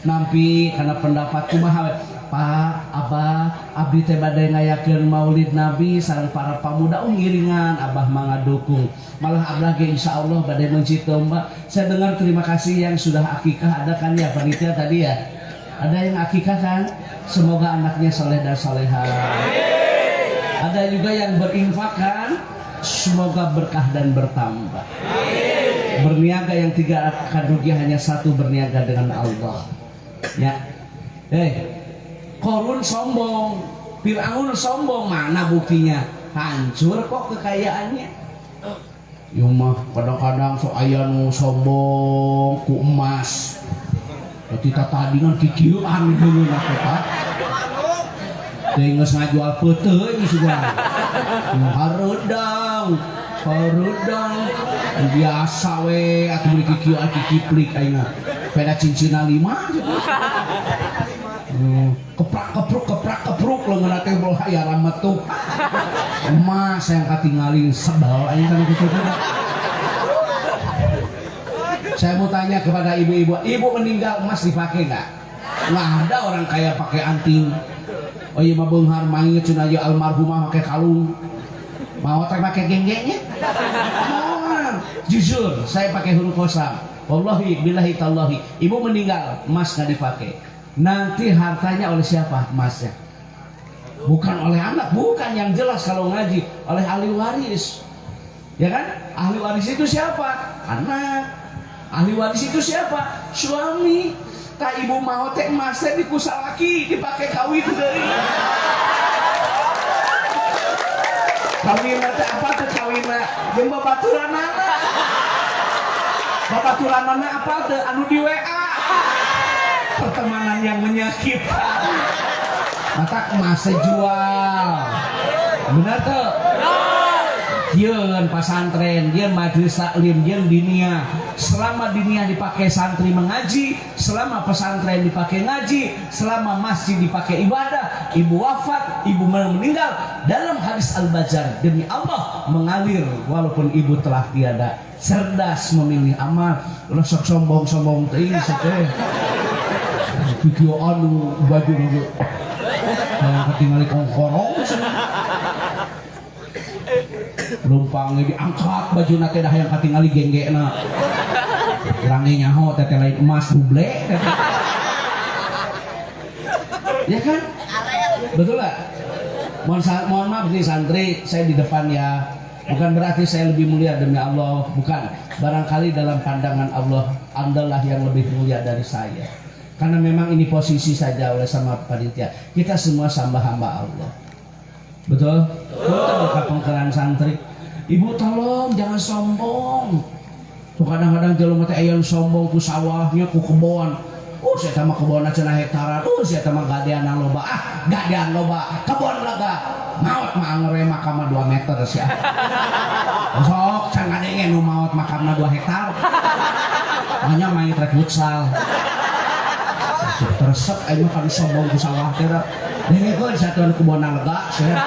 [SPEAKER 1] Nampi karena pendapat kumaha Pak, Abah, abdi teh bade ngayakeun Maulid Nabi sareng para pamuda ngiringan Abah mangga dukung. Malah Abah ge insyaallah bade mencito Mbak. Saya dengar terima kasih yang sudah akikah ada kan ya panitia tadi ya. Ada yang akikah kan? Semoga anaknya soleh dan soleha. Ada juga yang berinfak kan? Semoga berkah dan bertambah. Berniaga yang 3 akan rugi hanya 1 berniaga dengan Allah. Ya. Korun sombong, Fir'aun sombong, mana buktinya? Hancur kok kekayaannya. Ya mah kadang-kadang sok aya nu sombong ku emas. Kita tadi kan kikieuan dulu na eta. Teu geus ngajual peuteuy sudah. Harudang biasa we atuh beli kieu kiplik ayeuna peda cincina 5 keprak-kepruk leungeunna teh bola hayaran metuk emas yang katingali sebal aing kan kitu. Saya mau tanya kepada ibu-ibu, ibu meninggal emas dipakai nggak? Nggak ada orang kaya pakai anting. Oh iya mah beunghar main cenah aya almarhumah pakai kalung. Mau teh pakai genggengnya? Jujur, saya pakai huruf kosam. Wallahi billahi tallahi. Ibu meninggal, emas nggak dipakai. Nanti hartanya oleh siapa? Emasnya. Bukan oleh anak, bukan yang jelas kalau ngaji, oleh ahli waris. Ya kan? Ahli waris itu siapa? Anak. Ahli waris itu siapa? Suami. Tak ibu mau teh emasnya dipusalaki, dipakai kawin deui. Kawin teh apa teh kawinna? Jeung babaturanana. Babaturanana apa teh anu di WA? Pertemanan yang menyakitkan. Mata emasnya jual. Benar tuh? Dieun pasantren, dieun majelis taklim, dieun dinia. Selama dinia dipakai santri mengaji, selama pesantren dipakai ngaji, selama masjid dipakai ibadah, ibu wafat, ibu meninggal, dalam hadis Al-Bajar demi Allah mengalir walaupun ibu telah tiada. Cerdas memilih amal, sok sombong-sombong teh sateh. Video anu baju dulu. Yang ketinggalan kongkorong. Lumpangnya diangkat baju nate dah yang katingali genggena range nyaho tete lain emas duble ya kan betul lah. Mohon maaf nih santri saya di depan ya, bukan berarti saya lebih mulia demi Allah, bukan. Barangkali dalam pandangan Allah Andalah yang lebih mulia dari saya, karena memang ini posisi saja oleh sama panitia. Kita semua hamba Allah. Betul? Betul kapengkeran santri. Ibu tolong jangan sombong. Tuh kadang-kadang jelema teh aya sombong ku sawahnya, ku kebon. Saya teh mah kebonna cenah hektaran. Saya teh mah gadean loba. Gadean loba, kebon lega. Maot mah ngerema ka 2 meter sia. Sok can ngadenge nu maot makamna 2 hektar. Hanya main trek futsal. Tersep aja kan sombong ku sawah teh. Dengekeun satuan kebonna lega sia.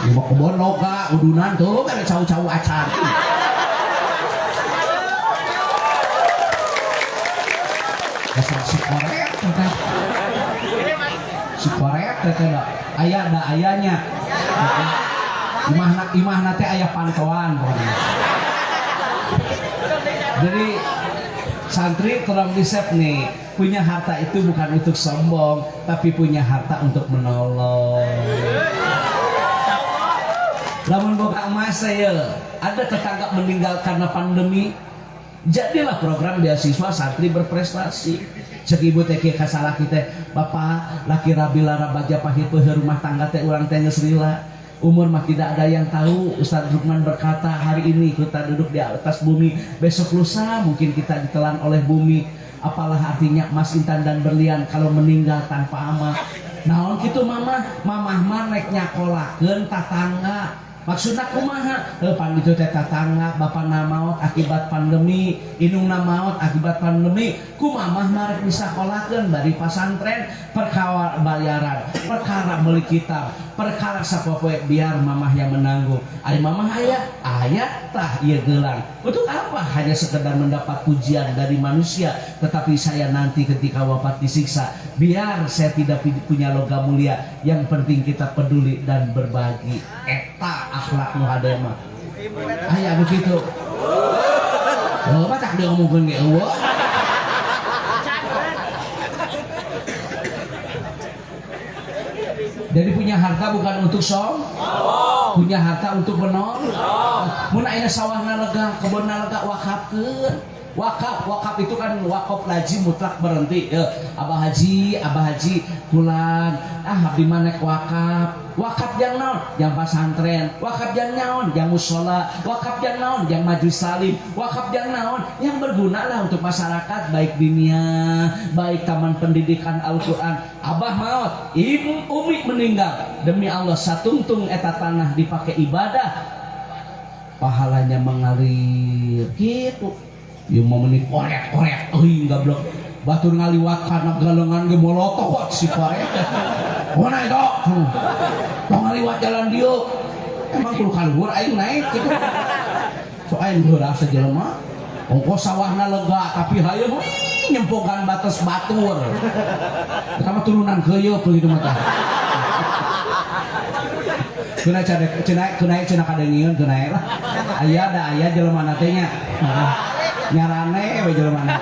[SPEAKER 1] Ibu kebon loga udunan tuh kan cau-cau acar. Dasar si korek teh. Si korek teh aya da ayanya. Imahna teh aya pantauan pokoknya. Jadi santri tolong disep nih, punya harta itu bukan untuk sombong, tapi punya harta untuk menolong. Lamun boga emas saya, ada tetangga meninggal karena pandemi, jadilah program beasiswa santri berprestasi. Cek ibu teh kasalah kita, bapak laki rabila rabaja pahit peuheur rumah tangga teh urang teh geus rila. Umur mah tidak ada yang tahu. Ustaz Lukman berkata, hari ini kita duduk di atas bumi, besok lusa mungkin kita ditelan oleh bumi. Apalah artinya emas, intan dan berlian kalau meninggal tanpa amal. Naon kitu mamah mah rek nyakolakeun tatangga. Maksudna kumaha? Pan itu teh tatangga bapana maot akibat pandemi, indungna maot akibat pandemi. Ku mamah marek disakolakeun bari pasantren, perkara bayaran, perkara meuli kitab, perkara sapopoe biar mamah yang menanggung. Ari mamah aya tah ieu geulang. Untuk apa? Hanya sekedar mendapat pujian dari manusia, tetapi saya nanti ketika wafat disiksa. Biar saya tidak punya logam mulia, yang penting kita peduli dan berbagi. Eta akhlak nu hade mah. Aya begitu. Oh, mah tak dia ngomongkeun ge eueuh. Jadi punya harta bukan untuk punya harta untuk menolong. Mun aya sawahna lega, kebonna lega wakafkeun. Wakaf itu kan wakaf lazim mutlak berhenti. Abah Haji pulang abdi mana wakaf yang naon yang pesantren, wakaf yang naon yang musola, wakaf yang naon yang majelis salim, wakaf yang naon yang berguna lah untuk masyarakat baik dunia baik taman pendidikan Al-Quran. Abah maut ibu umi meninggal demi Allah satungtung eta tanah dipakai ibadah pahalanya mengalir gitu. Ieu mau menik orek euy gablok batur ngaliwat kana galengan ge molotov si parek. Mana itu? Tong ngaliwat jalan dieu. Emang kudu kaluhur aing naik kitu. So aing heurah sajelema. Ongkos sawahna lega tapi hayeung nyempogan batas batur. Eta mah turunan keuyeuk kitu mah tah. Kuna cenah kadengieun kuna lah. Aya jelema na teh nya. Nyarane we jelema na.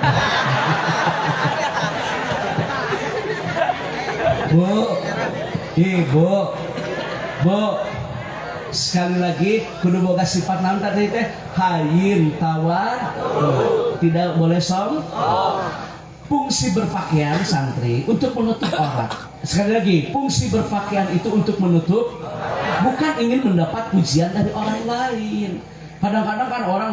[SPEAKER 1] Bu, sekali lagi kudu boga sifat naon tadi teh hayin tawar, tidak boleh fungsi berpakaian santri untuk menutup aurat. Sekali lagi, fungsi berpakaian itu untuk menutup, bukan ingin mendapat pujian dari orang lain. Kadang-kadang kan orang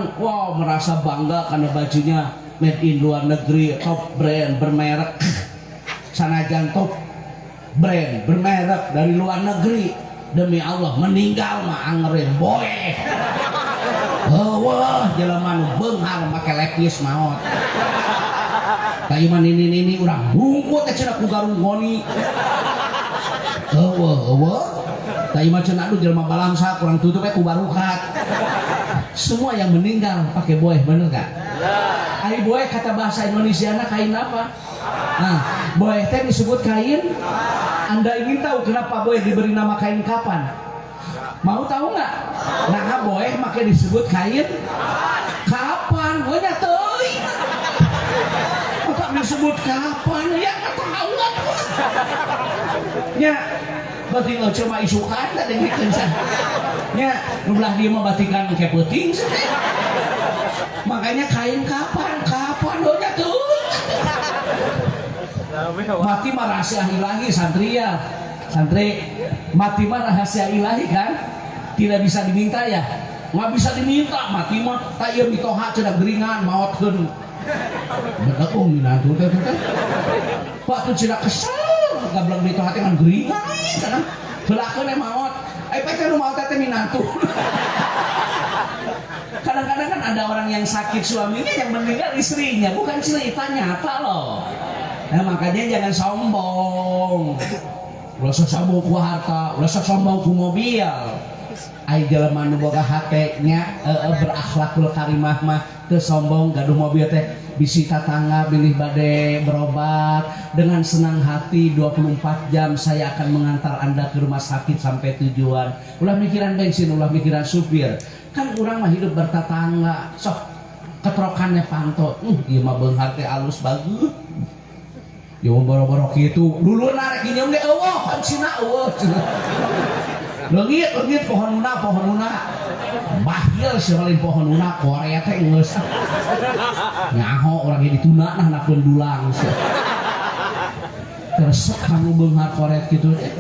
[SPEAKER 1] merasa bangga karena bajunya made in luar negeri, top brand bermerek. Sanajan top brand bermerek dari luar negeri, demi Allah meninggal mah anggerin boe. Wah jelema nu beunghar make lepis maot. Kayu mah ini urang bungkut teh cenah ku garung goni. Kayu mah cenah jelema balangsa kurang tutup ku barukat. Semua yang meninggal pakai boe, bener gak? Ai boe kata bahasa Indonesiana kain apa? Nah, boe teh disebut kain. Anda ingin tahu kenapa boe diberi nama kain kapan? Mau tahu nggak? Nah, boe make disebut kain kapan? Boe nya teuing. Maka disebut kapan? Ya tahu lah. Ya, berarti lo cuma isukan tadi bikin sah. Ya, belah dia mah batikan kayak puting. Makanya kain kapan boe nya teuing. Mati mah rahasia ilahi santri mati mah rahasia ilahi kan tidak bisa diminta ya nggak bisa diminta mati mah tak iya mitoha cenah geringan maotkeun betul minatu teh pak tuh cenah kesel gablek mitoha teh ngan geringan cenah heulakeun maot pake nu maot teh minatu. Kadang-kadang kan ada orang yang sakit suaminya yang meninggal istrinya, bukan cerita nyata loh. Nah makanya jangan sombong. Ulah sombong ku harta, ulah sombong ku mobil. Ai jelema nu boga hate nya berakhlakul karimah mah teu sombong gaduh mobil teh bisi tatangga bilih bade berobat dengan senang hati 24 jam saya akan mengantar Anda ke rumah sakit sampai tujuan. Ulah mikiran bensin, ulah mikiran supir. Kan urang mah hidup bertetangga. Sok ketrokannya panto. Ieu mah beunghar teh alus bagus. Ya boro-boro kitu. Dulu narek nyeum ge eueuh, hancina eueuh. Leungit pohonuna. Bahil seueulin pohonuna Korea teh geus. Nyaho urang ge dituna nah nakeun dulang. Teresep kanu beunghar koret kitu teh.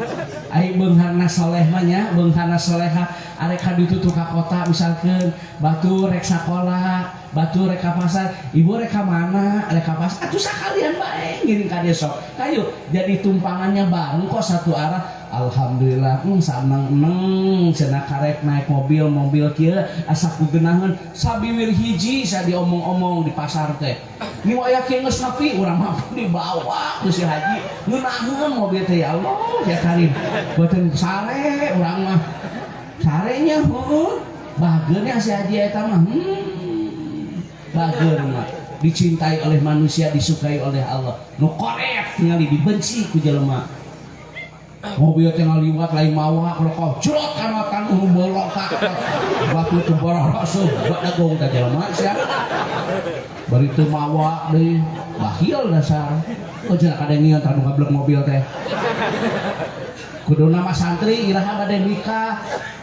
[SPEAKER 1] Ai beungharna soleh mah nya, beungharna soleha arek kaditu ka kota misalkeun batur rek sakola, batur rek ka pasar, ibu rek ka mana, rek ka pasar, atuh sakalian bae ngiring ka dieu sok. Kayu jadi tumpangannya bareng kok satu arah. Alhamdulillah saneng cenah karek naik mobil kieu asa kugeunangan sabiwir hiji sa diomong-omong di pasar teh. Ni aya kieu geus nepi urang mampu dibawa ku si haji. Ngeunaheun mobil teh ya Allah ya Karim. Boten sare urang mah. Sarenya bageunnya si haji eta mah. Bageun mah dicintai oleh manusia, disukai oleh Allah. Nu korek ningali dibenci ku jelema. Mobil teh ngaliwat lain mawa kalau kau jerot kana tanu bolok ka batu teu borok rasuh badagong ka jelema sia bari teu mawa deui bahil dasar kok cenah kadengieun tanu gablek mobil teh kuduna mah santri iraha bade nikah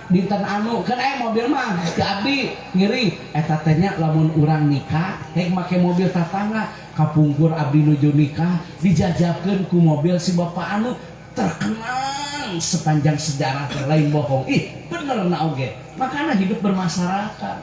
[SPEAKER 1] dinten anu kan mobil mah ke abdi ngiri eta teh nya lamun urang nikah hek make mobil tatangga kapungkur abdi nuju nikah dijajabkeun ku mobil si bapak anu terkenal sepanjang sejarah lain bohong. Ih bener na oge makanya hidup bermasyarakat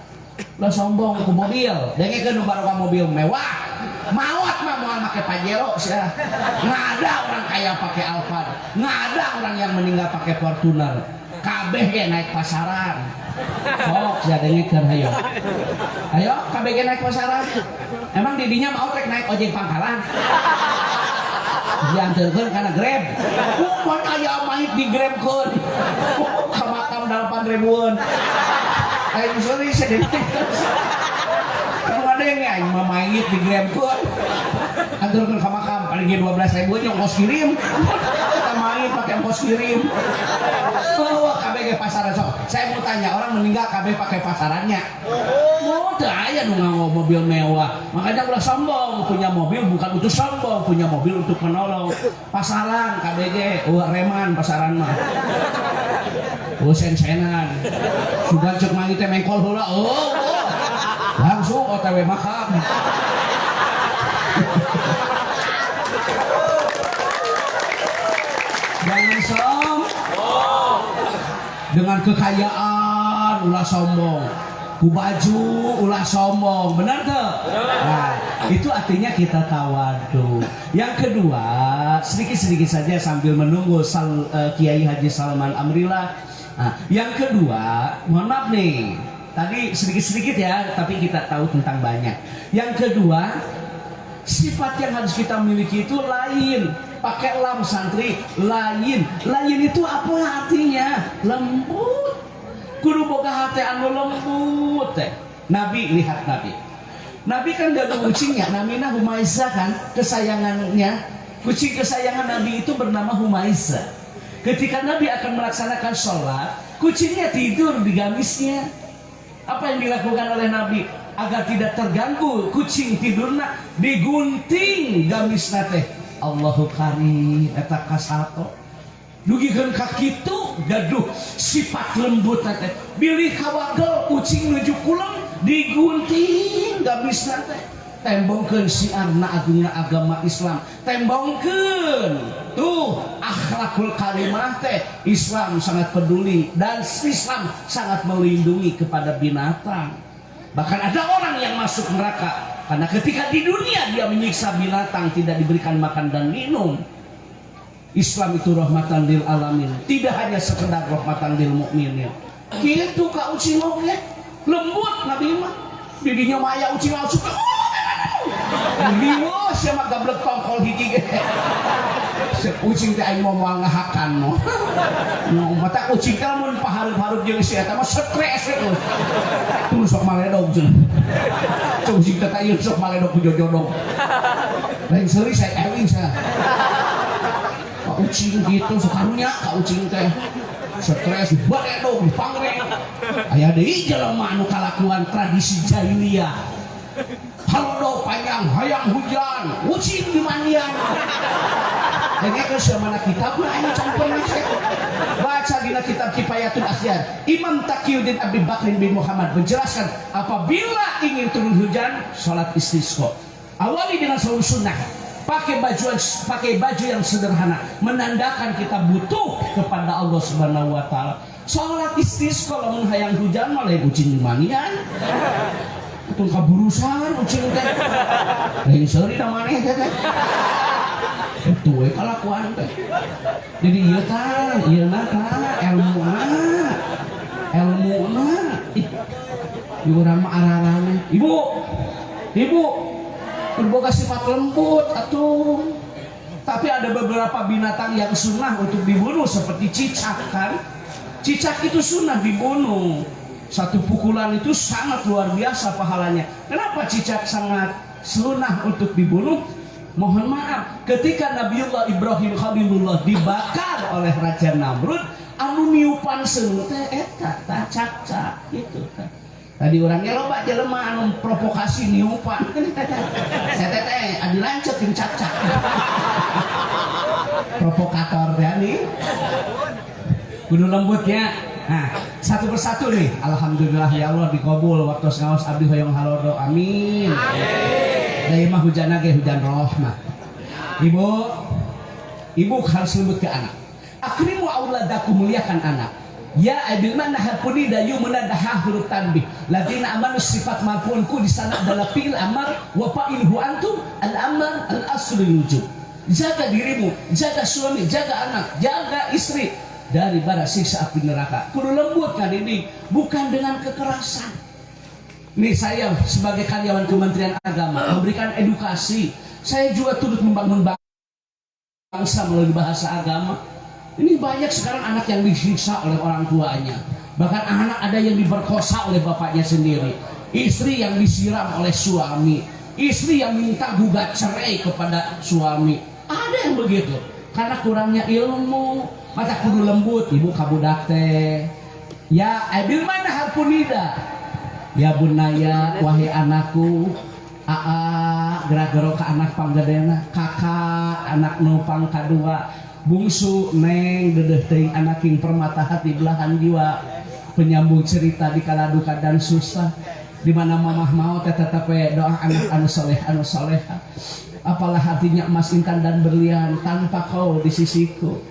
[SPEAKER 1] lah sombong ku mobil dengekeun baroka mobil mewah mawat mah moal make Pajero sia nggak ada orang kaya pakai Alphard nggak ada orang yang meninggal pakai Fortuner kabeh ge naik pasaran. Oh, sia dengekeun hayo. Ayo kabeh ge naik pasaran. Emang didinya mau rek naik ojek pangkalan. Diantarkeun kana Grab. Mun aya mait di Grabkeun. Ka makam 8.000-an. Aing sorry sedikit. Kalau ada yang aing mah mait di Grabkeun. Antarkeun ka makam paling ge 12.000 nya ongkos kirim. Kita mait pakai ongkos kirim. Oh, kabeh pasaran sok. Saya mau tanya, orang meninggal kabeh pakai pasarannya? Oh, teu aya nu nganggo mobil mewah. Makanya ulah sombong, punya mobil bukan untuk sombong, punya mobil untuk menolong. Pasaran kabeh ge, reman pasaran mah. Sen-senan. Sudah cek mangi teh mengkol heula. Langsung OTW makam. Jangan sombong. Dengan kekayaan ulah sombong, ku baju ulah sombong, benar tuh? Nah, itu artinya kita tawadu. Yang kedua, sedikit-sedikit saja sambil menunggu Kiai Haji Salman Amrillah. Nah, yang kedua, mohon maaf nih, tadi sedikit-sedikit ya, tapi kita tahu tentang banyak. Yang kedua, sifat yang harus kita miliki itu lain. Pakai lam santri lain itu apa artinya? Lembut. Kudu boga hati anu lembut teh. Nabi lihat Nabi kan gaduh kucingnya namina Humaisa kan kesayangannya. Kucing kesayangan Nabi itu bernama Humaisa. Ketika Nabi akan melaksanakan sholat, kucingnya tidur di gamisnya. Apa yang dilakukan oleh Nabi agar tidak terganggu kucing tidurna digunting gamisna teh. Allahu karim eta kasato dugikeun ka kitu gaduh sifat lembut teh bilih kawagel kucing nuju kulem digunting gamisna teh tembongkeun siarna agungna agama Islam tembongkeun tuh akhlakul karimah teh Islam sangat peduli dan Islam sangat melindungi kepada binatang. Bahkan ada orang yang masuk neraka karena ketika di dunia dia menyiksa binatang, tidak diberikan makan dan minum. Islam itu rahmatan lil alamin, tidak hanya sekedar rahmatan lil mukminin. Kitu ka ucing oge lembut Nabi mah. Didinya maya ucing langsung. Diwo sia mah gablek tongkol hiji ge. Ucing teh aing moal ngahakan no. Mata ucing teh mun paharup-harup jeung si eta mah stres we. Terus sok maledog jeung. Ucing teh ieu sok maledog ku jojodog. Lain seuri saya ewing saya. Ucing gitu sekarunya ka ucing teh. Stres baledog pangreng. Aya deui jelema anu kalakuan tradisi jahiliyah. Halo panjang hayang hujan ucing di mandian. Dengekeun samana kitabna anu campur baca dina kitab Kifayatul Asyan. Imam Taqiyuddin Abi Bakrin bin Muhammad menjelaskan apabila ingin turun hujan salat istisqa awali dengan salat sunnah, pakai baju yang sederhana menandakan kita butuh kepada Allah Subhanahu wa taala. Salat istisqa lamun hayang hujan mah lain ucing di mandian. Itu kaburusan ucing teh. Lain seuri da maneh teh. Itu we kalakuan teh. Jadi ieu tah, ieu na tah ilmuna. Ibu urang mah ararane. Ibu berboga sifat lembut atuh. Tapi ada beberapa binatang yang sunnah untuk dibunuh seperti cicak kan. Cicak itu sunnah dibunuh. Satu pukulan itu sangat luar biasa pahalanya. Kenapa cicak sangat sunnah untuk dibunuh? Mohon maaf, ketika Nabiullah Ibrahim Khalilullah dibakar oleh Raja Namrud, anu niupan seun teh eta cacak gitu. Tadi orangnya loba jelema anu provokasi niupan. Saya teh adi lancet jeung cacak. Provokator teh nih. Kudu lembutnya. Nah, Satu persatu nih. Alhamdulillah ya Allah dikabul waktu ngaos abdi hoyong halodo. Amin. Dari mah hujan ge hujan rahmat. Ibu harus lembut ke anak. Akrimu auladakum, muliakan anak. Ya abilman nahapuni dayu menadaha huruf tanbih. Ladina amanu sifat mampuanku di sana adalah fi'il amar wa fa'ilhu antum al-amar al-aslul wujud. Jaga dirimu, jaga suami, jaga anak, jaga istri dari bara siksa api neraka. Kudu lembut kan ini, bukan dengan kekerasan. Nih saya sebagai karyawan Kementerian Agama memberikan edukasi. Saya juga turut membangun bangsa melalui bahasa agama. Ini banyak sekarang anak yang disiksa oleh orang tuanya. Bahkan anak ada yang diperkosa oleh bapaknya sendiri. Istri yang disiram oleh suami. Istri yang minta gugat cerai kepada suami. Ada yang begitu. Karena kurangnya ilmu. Mata kudu lembut. Ibu kabudak teh. Ya abil mana harpunida. Ya bunaya wahai anakku. Gerak-gerok ke anak panggadena. Kakak anak nupang kadua. Bungsu neng dedeh teuing anaking permata hati belahan jiwa, penyambung cerita di kala duka dan susah, di mana mamah mau tetap doa anak anu soleha. Apalah artinya emas intan dan berlian tanpa kau di sisiku.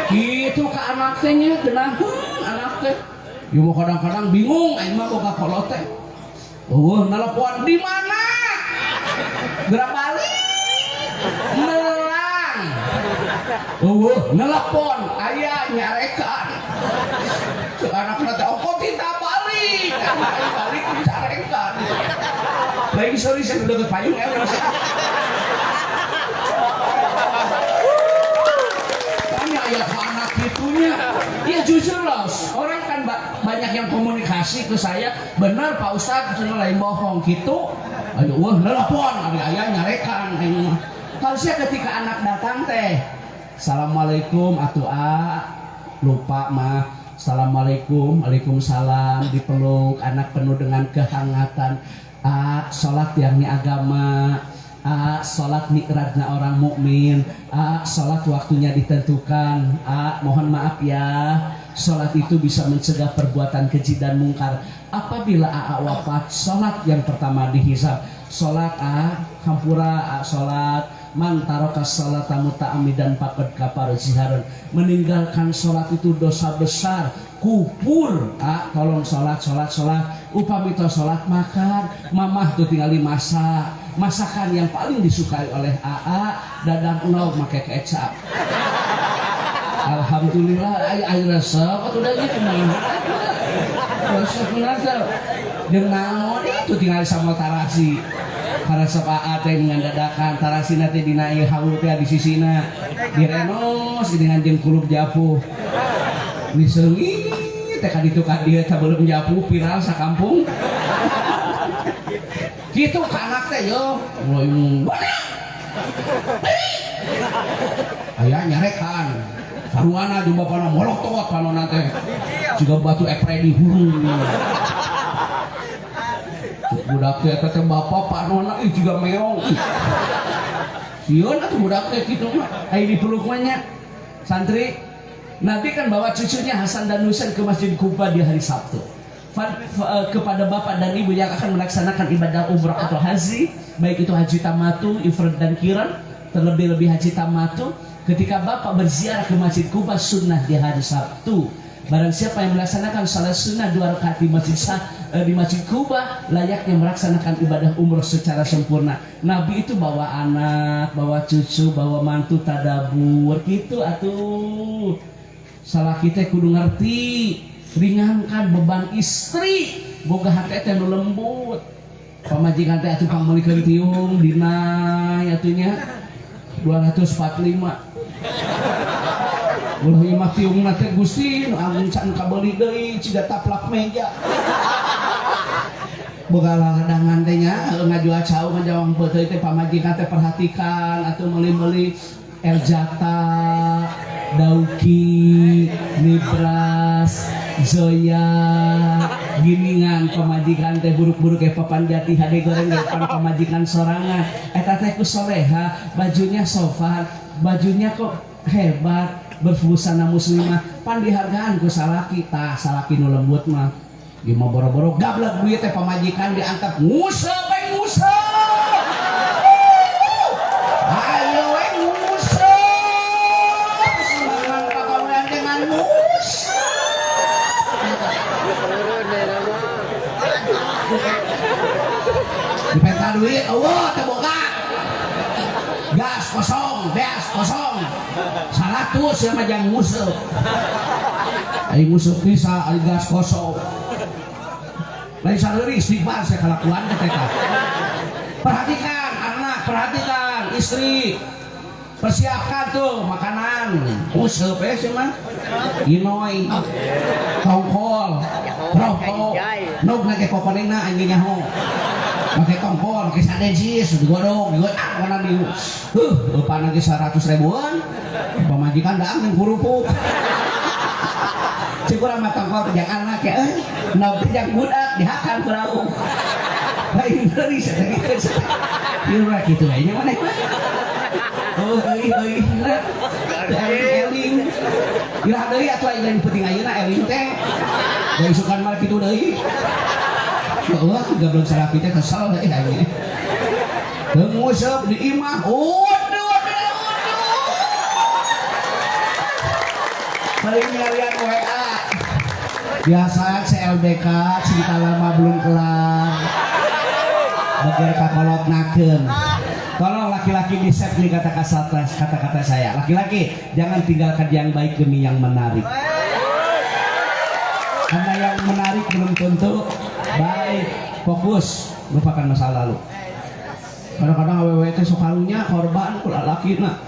[SPEAKER 1] Gitu ke anak tehnya genah anak teh. Yo kadang-kadang bingung aing mah boga kolot teh. Nelpon di mana? Gerak balik. Nelpon ayah nyarekan anak nanti kok kita balik nyarekan lagi sorry saya udah kepayung tanya ayah ke anak itunya ya jujur loh orang kan banyak yang komunikasi ke saya benar Pak Ustadz lain bohong gitu ayo nelpon ayah nyarekan harusnya ketika anak datang teh Assalamualaikum atuh lupa mah Assalamualaikum Waalaikumsalam dipeluk anak penuh dengan kehangatan sholat yang ni agama sholat nikratna orang mukmin sholat waktunya ditentukan mohon maaf ya sholat itu bisa mencegah perbuatan keji dan mungkar apabila wafat sholat yang pertama dihisab sholat hampura sholat man taraka sholata muta'ammidan faqad kafara ziharan meninggalkan sholat itu dosa besar kupur tolong sholat upami to sholat makan mamah tuh tinggali masakan yang paling disukai oleh dadang nol make kecap alhamdulillah air resep udah gitu mah resep dengan itu tinggal sama tarasi para sepaat dengan dadakan tarasi nanti dinai haul teh di sisina direnos dengan jeung kulup japuh diseungi teh ka ditu ka dieu sabelum japuh viral sakampung kitu ka anak teh yo mulai aya nyarekan saruana jeung bapana molok toat panonna teh juga batu epredi hurung budak teh teh bapak Pak Nona juga meong. Sieun atuh budak teh kitu mah. Ai dipeluk mah nya. Santri Nabi kan bawa cucunya Hasan dan Husain ke Masjid Kuba di hari Sabtu. Kepada bapak dan ibu yang akan melaksanakan ibadah umrah atau haji, baik itu haji tamatu, ifrad dan qiran, terlebih-lebih haji tamatu, ketika bapak berziarah ke Masjid Kuba sunnah di hari Sabtu. Barang siapa yang melaksanakan salat sunnah 2 rakaat di Masjid Kuba layaknya melaksanakan ibadah umroh secara sempurna. Nabi itu bawa anak, bawa cucu, bawa mantu tadabur gitu atuh. Salah kita kudu ngerti, ringankan beban istri, boga hati teh nu lembut. Pamajikan teh atuh pangmeulikeun tiung dina atunya 245. Ulah ieu mah tiung teh Gusti nu amun can kabeli deui cida taplak meja. Boga ladangan teh nya ngajual cau ngajawang beuteui teh pamajikan teh perhatikan atuh meuli-meuli Eljata, Dauki, Nibras, Zoya, giningan pamajikan teh buruk-buruk kayak papan jati hade goreng depan pamajikan sorangan. Eta teh ku soleha, bajunya sopan, bajunya kok hebat, berbusana muslimah pan dihargaan ku salaki tah salaki nu lembut mah ieu mah boro-boro gablek duit teh pamajikan diangkat nguseup we nguseup ayo we nguseup semangat pagawean dengan nguseup dipeta duit eueuh teu boga gas kosong 100 ya mah jang nguseup ai nguseup bisa ai gas kosong lain sareuri istighfar saya kalakuan teh teh perhatikan anak perhatikan istri persiapkan tuh makanan nguseup ya sih mah inoy tongkol rokok nog nage kokonengna anjing nyaho pakai tongkol pakai sadensis digodong mana di depan lagi 100 ribuan pemajikan daang yang kurupuk cik urang mah tongkol pejang anak ya nabi pejang budak dihakan kurang lain dari sedikit kira gitu kayaknya mana mah eling iraha deui atuh lain penting ayeuna eling teh da isukan mah kitu deui Allah gablon salaki teh kesel deui anjing teu nguseup di imah paling nyarian WA biasa CLBK cerita lama belum kelar bagian kakolot nakeun tolong laki-laki di set nih kata-kata saya laki-laki jangan tinggalkan yang baik demi yang menarik karena yang menarik belum tentu baik fokus lupakan masa lalu kadang-kadang awewe teh sok kalunya korban kula lakina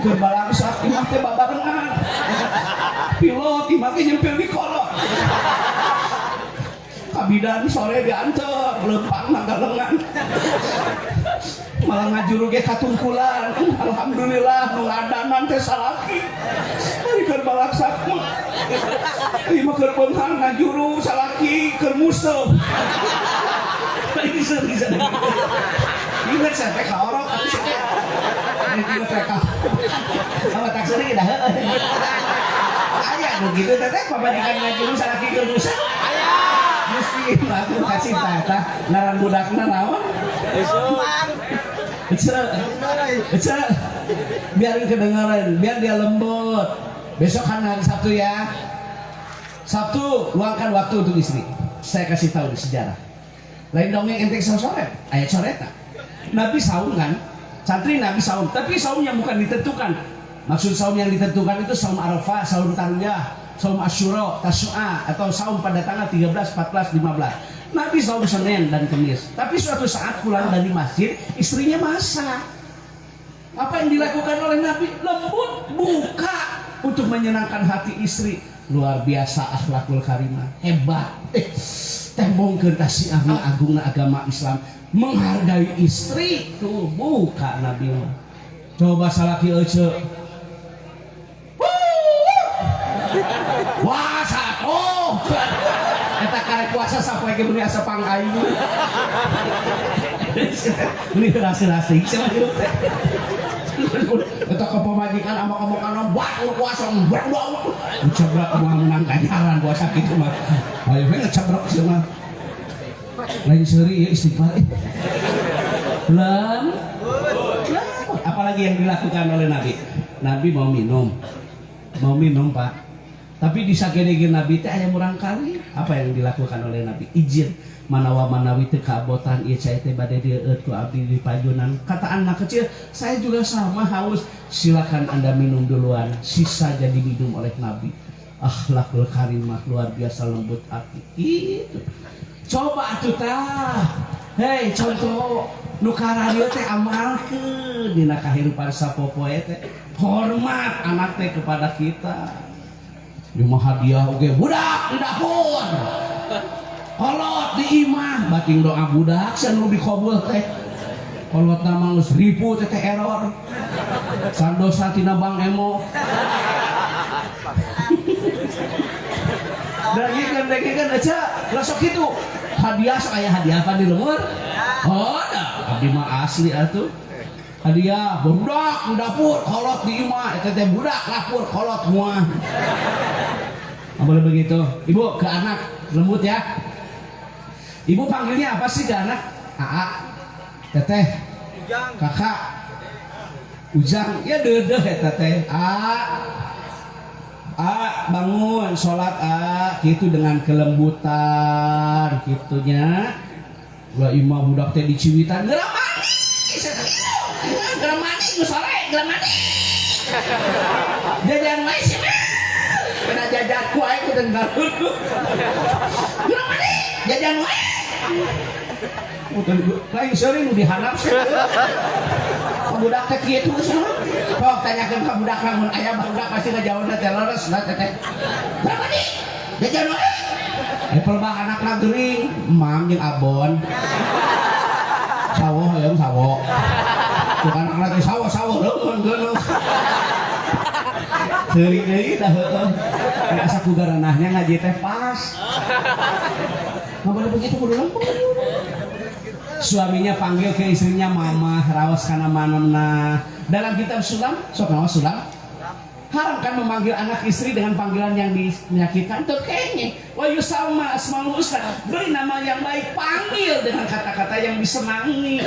[SPEAKER 1] keur balangsak imah teh babarengan pilot imah teh nyempil di kolot kabidan sore diantar lempang nanggalengan malah ngajuru ge katungkulan alhamdulillah nu ngadanan teh salaki ari keur balaksak mah ieu mah keur beunghang ngajuru salaki keur museup bisa ingat sampai ka orok ini mereka sama taksir kita aya begitu teteh pabadikan ngajuru salaki keur museup mesti aku kasih tata ngaran budakna naon Ece, biarin kedengaran, biar dia lembut. Besok kan hari Sabtu ya. Sabtu, luangkan waktu untuk istri. Saya kasih tahu di sejarah. Lain dongeng entek sore, ayat soreta. Nabi saum kan, santri Nabi saum, tapi saumnya bukan ditentukan. Maksud saum yang ditentukan itu saum Arafah, saum Tarwiyah, saum Asyura, Tasyu'a, atau saum pada tanggal 13, 14, 15. Nabi saum Senin dan Kamis. Tapi suatu saat pulang dari masjid, istrinya masak. Apa yang dilakukan oleh Nabi? Lembut, buka untuk menyenangkan hati istri. Luar biasa akhlakul karimah, hebat. Tembongkeun tasih agungna agama Islam, menghargai istri. Tuh buka Nabi. Coba salaki ece. Wah, satu. Eta karek puasa sampai ke dunia sepang aing. Ini rasa-rasa sama hidup teh. Eta ke pemajikan amak-amakan buat puasa berdoa. Cebrak mau menang ganjaran puasa kitu mah. Ayo we ngecebrak semua. Lain seuri ya istighfar. Belum. Apalagi yang dilakukan oleh Nabi? Nabi mau minum Pak. Tapi di sagedegeun Nabi teh aya murang kali. Apa yang dilakukan oleh Nabi? Izin manawa manawi teu kaabotan ieu cai teh bade dieueut ku abdi di pajunan. Kata anak kecil, saya juga sama haus. Silakan Anda minum duluan. Sisa jadi minum oleh Nabi. Akhlakul karimah luar biasa lembut hati. Itu. Coba atuh tah. Hei, contoh nu kararieu teh amalkeun dina kahirupan sapopoe teh. Hormat anak teh kepada kita. Rumah hadiah oke budak di dapur kolot di imah bating doa budak sanu dikobul teh kolot nama ngus ribu teh error sandosa tina bang emo dagikan aja lasok itu hadiah sok aya hadiah apa di lumur oh dah abdi mah asli atuh Hadiah budak dapur kolot di imah eta teh budak dapur kolot semua. Nggak boleh begitu. Ibu ke anak lembut ya. Ibu panggilnya apa sih ke anak? Aa, teteh, kakak, ujang, ya dedeh eta teh. Bangun sholat gitu dengan kelembutan gitunya. Ulah imah budak teh diciwitan gerak mandi. Gerak mandi ku sore, gerak mandi. Jajan wae sih. Kena jajan ku ae ku denggarun. Gerak mandi, jajan wae. Lain sering nu dihanap sih. Budak teh kieu geus mah. Sok tanyakeun ka budak lamun aya budak pasti ngajawabna teh leres lah teh. Berapa nih? Jajan wae. Pelbah anakna geuring, mam jeung abon. Sawo hoyong sawo. Cuk anakna teh sawo leun geuleuh. Teuing deui tah heueuh. Asa ku garanahnya ngaji teh pas. Nggak boleh begitu kudu lempeng. Suaminya panggil ke istrinya mama, rawas kana manamna. Dalam kitab Sulam, sok nawas Sulam. Haram kan memanggil anak istri dengan panggilan yang menyakitkan. Itu kayaknya. Wa yusamma asmaul husna. Beri nama yang baik, panggil dengan kata-kata yang disenangi.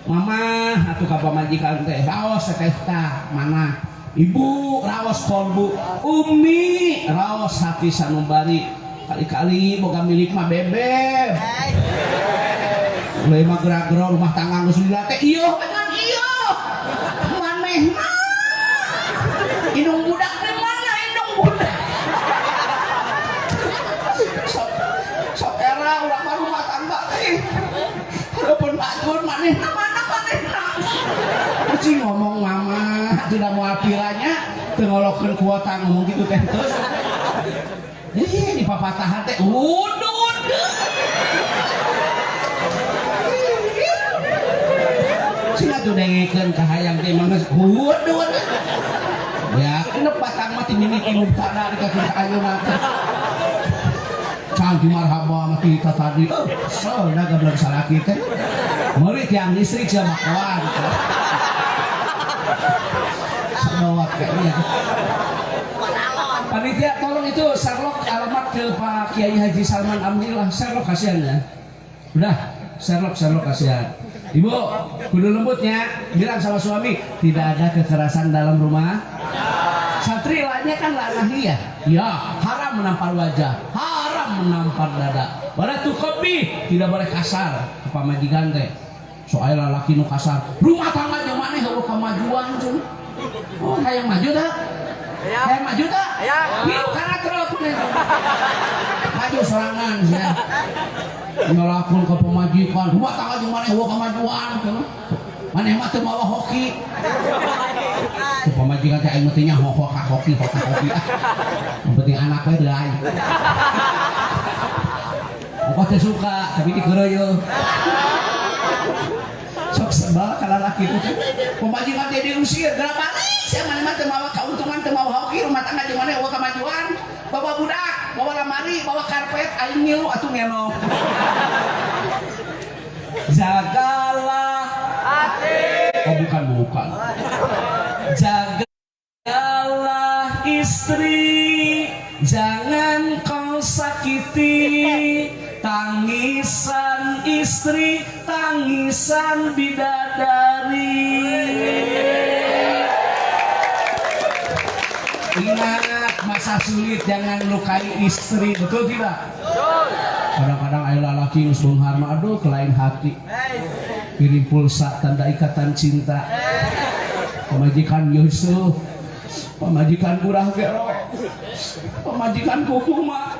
[SPEAKER 1] Mama, atuh ka pamajikan teh, rawas teh tah mana? Ibu, rawas kolbu. Umi, rawas hati sanubari. Kali-kali boga milik mah bebeb. Mulai mah gerak-gerak rumah tangga geus dilatih. Ieu bener ieu. Manehna. Indung budak di mana indung budak? Sok era urang mah rumah tangga teh. Harapan bajur manehna mana manehna. Kucing ngomong mama, tidak mau apilanya teu ngolokeun kuota ngomong kitu teh terus. Di papatahan teh udud. Cina tuh dengekeun ka hayang teh mangga udud. Ya, kenapa patang mati mimiti mubtada di kaki ayeuna teh. Canggih marhaba mati kita tadi. Soalna gablek salaki teh. Meuli tiang listrik sama kawan. Sadawat kayaknya. Panitia tolong itu Sherlock alamat ke Pak Kiai Haji Salman Amdillah. Sherlock kasihan ya. Udah, Sherlock kasihan. Ibu, kudu lembutnya, bilang sama suami tidak ada kekerasan dalam rumah. Satri lainnya kan lanah dia. Ya, haram menampar wajah, haram menampar dada. Wala tuqabi, tidak boleh kasar ke pamajikan teh. Soalnya laki nu kasar, rumah tangga jeung maneh heueuh kamajuan cun. Oh, hayang maju dah. Hayang maju dah. Piu kana truk. Maju sorangan ya. Nyolakun ke pemajikan, rumah tangga jeung maneh heueuh kamajuan cenah. Maneh mah teu mawa hoki. Ku pamajikan teh aing meuting nya hoki. Yang penting anak we deui. Engko teh suka, tapi dikeureuy. Sok sebal kalau laki itu pemajikan dia diusir gerak balik saya mana teu mawa keuntungan teu mawa hoki rumah tangga jeung maneh eueuh kamajuan bawa budak bawa lamari bawa karpet aing ngilu atuh ngenong jagalah hati bukan jagalah istri jangan kau sakiti tangisan istri, tangisan bidadari. Ingat masa sulit jangan lukai istri, betul tidak? Kadang-kadang ayah lalaki geus beunghar mah aduh kelain hati. Kirim pulsa tanda ikatan cinta. Pemajikan Yusuf, pemajikan Burah Gero, pemajikan Kuku mah.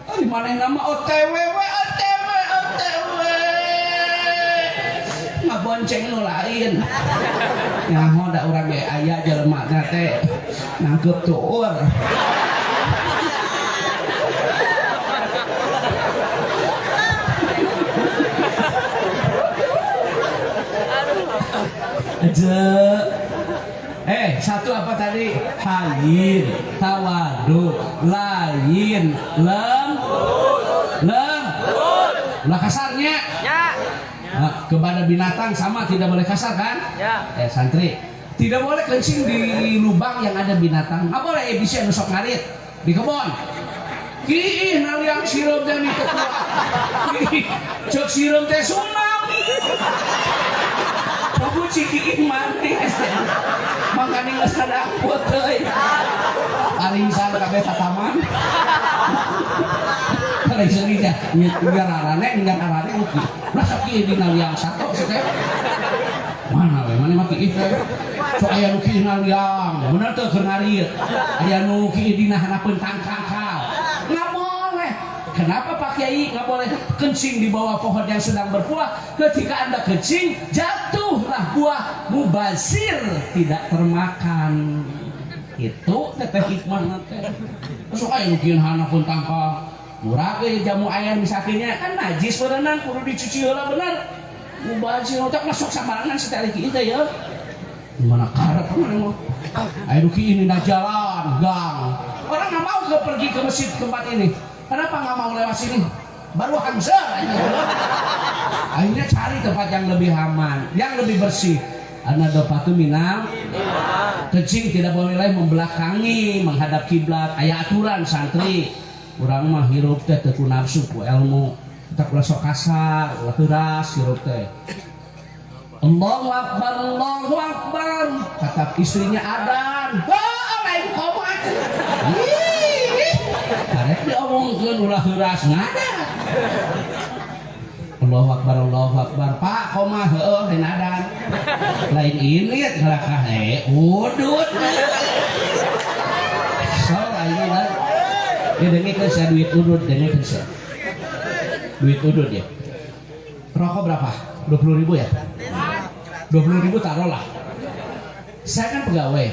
[SPEAKER 1] Di mana nama OTW ngabonceng nu lain nyaho da urang ge aya jelema teh nangkep tuur satu apa tadi? Hayin, tawadu, lain, lembut. Lah kasarnya? Ya. Nah, kepada binatang sama tidak boleh kasar kan?
[SPEAKER 2] Ya.
[SPEAKER 1] Santri tidak boleh kencing di lubang yang ada binatang. Nggak boleh bisa nusok ngarit di kebun. Ih, naliang sirup dan itu cek sirup teh sunam. Aku ciki manis. Makanya nggak sadar kuat deh. Arisan kabeh tataman. Kalau iserinya nggak arane uki. Rasa ki di naliang satu sih. Mana we mana maki itu. So aya nu ki naliang, bener teu keur ngarieu. Aya nu ki dina hanapeun tangkangkal. Nggak boleh. Kenapa Pak Kiai nggak boleh kencing di bawah pohon yang sedang berbuah? Ketika Anda kencing, jatuhlah buah mubazir, tidak termakan. Itu teteh hikmah nanti. So aya nu ki hanapeun tangkal. Murah ge jamu ayam misakinya kan najis berenang kudu dicuci heula bener. Mubazir otak masuk samarangan setali ki teh ya. Gimana karep mana mau? Ayo ki ini dah jalan gang. Orang nggak mau pergi ke masjid tempat ini. Kenapa nggak mau lewat sini? Baru hamzah aja. Akhirnya cari tempat yang lebih aman, yang lebih bersih. Ana dopatu minam. Kencing tidak boleh membelakangi, menghadap kiblat. Aya aturan santri. Urang mah hirup teh teu nafsu ku ilmu. Tak ulah sok kasar, ulah heuras hirup teh. Allahu Akbar. Kata istrinya adan. Lain komat. Karek diomongkeun ulah heuras ngadan. Allahu Akbar. Pak, koma heueuh lain adan. Lain ilit ngalakah udut. So lain lah. Ya dengikeun saya duit udut dengikeun saya. Duit udut ya. Rokok berapa? 20.000 ya? 20.000 taruhlah. Saya kan pegawai.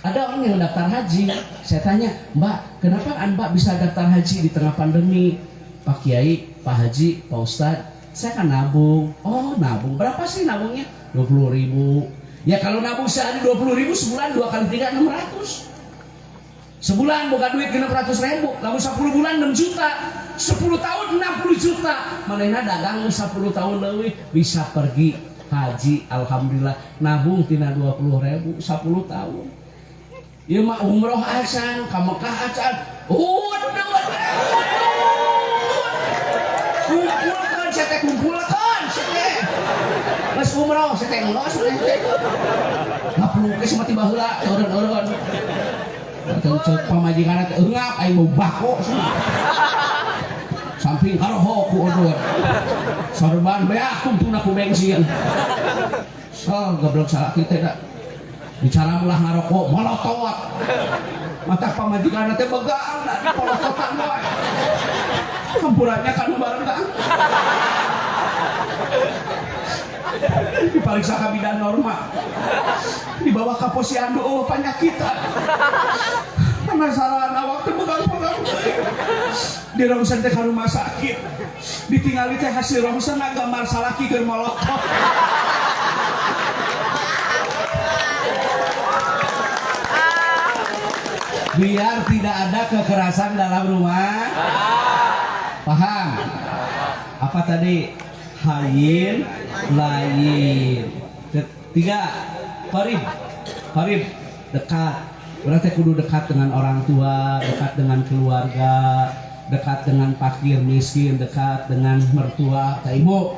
[SPEAKER 1] Ada orang yang daftar haji. Saya tanya, Mbak, kenapa Mbak bisa daftar haji di tengah pandemi? Pak Kiai, Pak Haji, Pak Ustadz, saya kan nabung. Oh, nabung. Berapa sih nabungnya? 20.000. Ya kalau nabung sehari 20.000, sebulan 2 kali 3 600. Sebulan bukan duit 600.000, lalu 10 bulan 6 juta, 10 tahun 60 juta. Manehna dagang 10 tahun lebih bisa pergi haji, alhamdulillah. Nabung tina 20.000 10 tahun. Ieu mah umroh asan, ka Mekah asan. Kumpulkan saya kumpulkan saya. Mas umroh saya ngelos saya. Ngaplu ke sama tiba heula eureun-eureun. Cek pamajikan teh eungap aing mau bako samping karoho ku odot sorban beak kumpulna ku bensin so goblok salaki teh da bicara mulah ngarokok molotowat mata pamajikan teh begang da polototan wae campurannya kan bareng da diperiksa ka bidan norma dibawa ke posyandu penyakitan penasaran awak teh pegang-pegang di rongsen teh ka rumah sakit ditinggali teh hasil rongsen gambar salaki keur molotov biar tidak ada kekerasan dalam rumah. Paham? Apa tadi? Hayin, lain. Ketiga, qarib, dekat. Berarti kudu dekat dengan orang tua, dekat dengan keluarga, dekat dengan fakir miskin, dekat dengan mertua, ka ibu.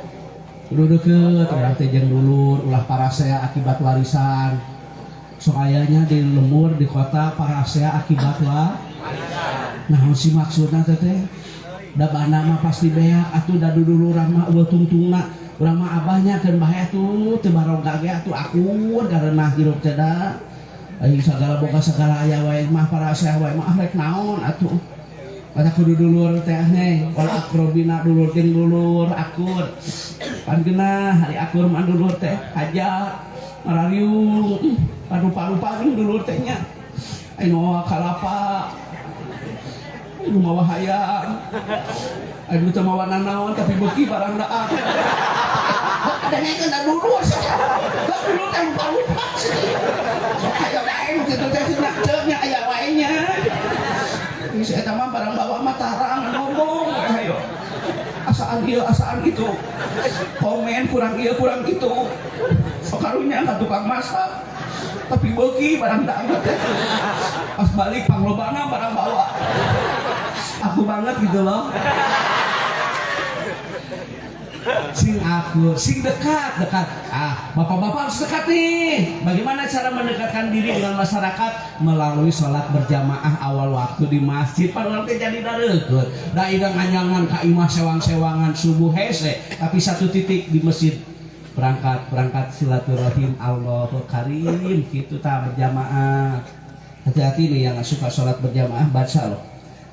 [SPEAKER 1] Kudu deket, berarti jeung dulur, ulah parasea akibat warisan. Soalnya di lembur di kota parasea akibat nah si maksudna teh da bana mah pasti beak atuh da dulu urang mah eueuh tungtungna urang mah abahnya keun bae atuh teu barokah ge atuh akur karena hirup teh da aya sagala boga sagala aya wae mah parasea wae mah rek naon atuh pada kudu dulur teh nih wal akrobina dulur jeung dulur akur pan geunah hari akur mah dulur teh hajat marariung lupa-lupa nih dulur tehnya ayo kalapa ayo mawa hayang ayo teu mawa nanaon tapi beuki barang daang ada naikeun da dulur da dulur teh lupa-lupa sok aya wae kitu teh cenah ceuknya aya wae nya geus eta mah barang bawa mah tarang ngomong ayo asaan ieu asaan gitu komen kurang ieu kurang gitu sok karunya ka tukang masak tapi beuki barang daangat teh pas balik panglobana barang bawa aku banget gitu loh sing aku sing dekat bapak-bapak harus dekat nih. Bagaimana cara mendekatkan diri dengan masyarakat? Melalui sholat berjamaah awal waktu di masjid. Padahal jadi dareukeuh da idang anyangan ka imah sewang-sewangan subuh hese tapi satu titik di masjid berangkat silaturahim Allahu karim gitu ta berjamaah. Hati-hati nih yang suka sholat berjamaah, baca loh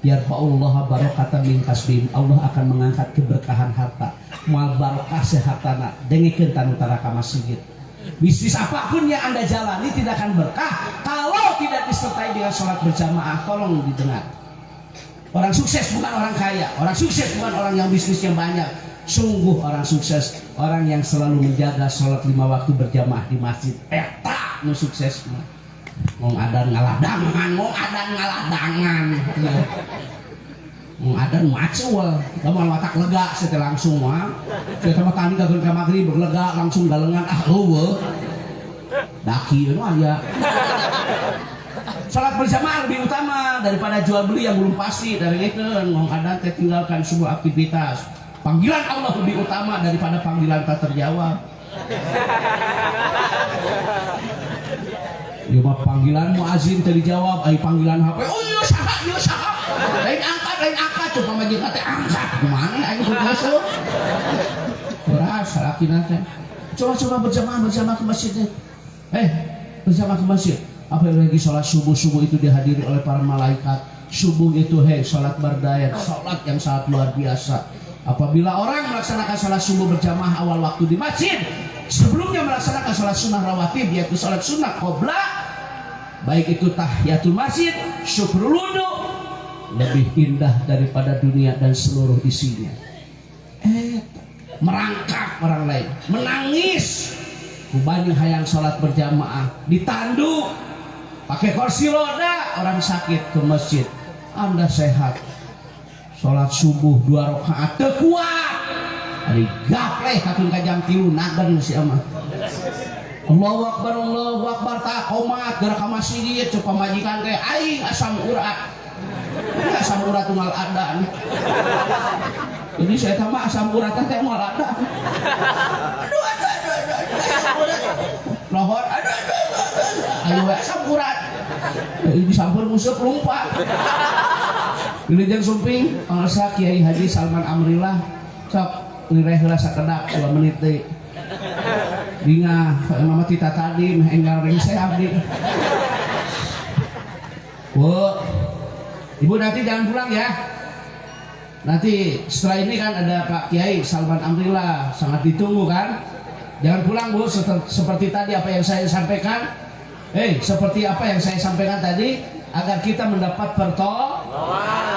[SPEAKER 1] yarfa'ullah barakatan min kasbihim, Allah akan mengangkat keberkahan harta mual barokah sehatana dengikeun tanu tara ka masjid. Bisnis apapun yang Anda jalani tidak akan berkah kalau tidak disertai dengan sholat berjamaah. Tolong didengar, orang sukses bukan orang kaya, orang sukses bukan orang yang bisnisnya banyak. Sungguh orang sukses orang yang selalu menjaga sholat 5 waktu berjamaah di masjid. Eta nu sukses mah ngong adan ngaladangan ngong adan macul lamun watak lega setelah langsung mah kita mah tani gageun ka magrib berlega langsung galengan heueuh daki anu aya. Salat berjamaah lebih utama daripada jual beli yang belum pasti. Dari itu ngong adan teh tinggalkan semua aktivitas. Panggilan Allah lebih utama daripada panggilan tak terjawab. Ya mah panggilan muazin teu dijawab, ai panggilan HP. Oh iya saha. Lain angkat coba majikan teh angkat. Kumaha aing kudu beras salakina teh. Coba berjamaah ke masjid teh. Berjamaah ke masjid. Apa yang lagi sholat subuh itu dihadiri oleh para malaikat. Subuh itu sholat bardayat, sholat yang sangat luar biasa. Apabila orang melaksanakan sholat subuh berjamaah awal waktu di masjid, sebelumnya melaksanakan sholat sunnah rawatib yaitu sholat sunnah qobla, baik itu tahiyatul masjid, syukrul wudu, lebih indah daripada dunia dan seluruh isinya. Merangkak orang lain, menangis, kubani hayang sholat berjamaah, ditandu, pakai kursi roda, orang sakit ke masjid, Anda sehat. Sholat subuh 2 rakaat teu kuat. Ari gapleh katung ka jam 3 nagen si amah. Allahu akbar tak qomat gara ka masjid ceuk pamajikan teh aing asam urat. Asam urat tunggal ada. Jadi saya mah asam urat teh moal ada. Aduh lohor aduh. Ayo asam urat. Ini sampur musuh lumpat. Wilujeng sumping pangasa Kiai Haji Salman Amrillah sok lireh heula sakedak 2 menit deui. Dinga mama tita tadi mah enggal ring saya abdi. Bu, Ibu nanti jangan pulang ya. Nanti setelah ini kan ada Pak Kiai Salman Amrillah, sangat ditunggu kan. Jangan pulang Bu, seperti tadi apa yang saya sampaikan. Seperti apa yang saya sampaikan tadi, agar kita mendapat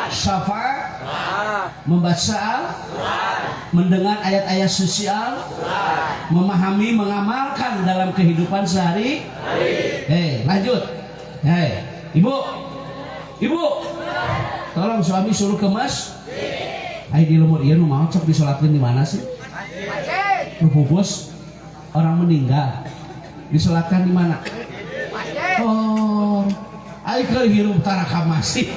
[SPEAKER 1] syafaat, membaca, mendengar ayat-ayat sosial, memahami, mengamalkan dalam kehidupan sehari. Lanjut. Ibu, tolong suami suruh ke masjid. Di lumur ieu nu mau cok disolatkeun di mana sih? Bos, orang meninggal disolatkan di mana? Oh, ai keur hirup tara ka masjid.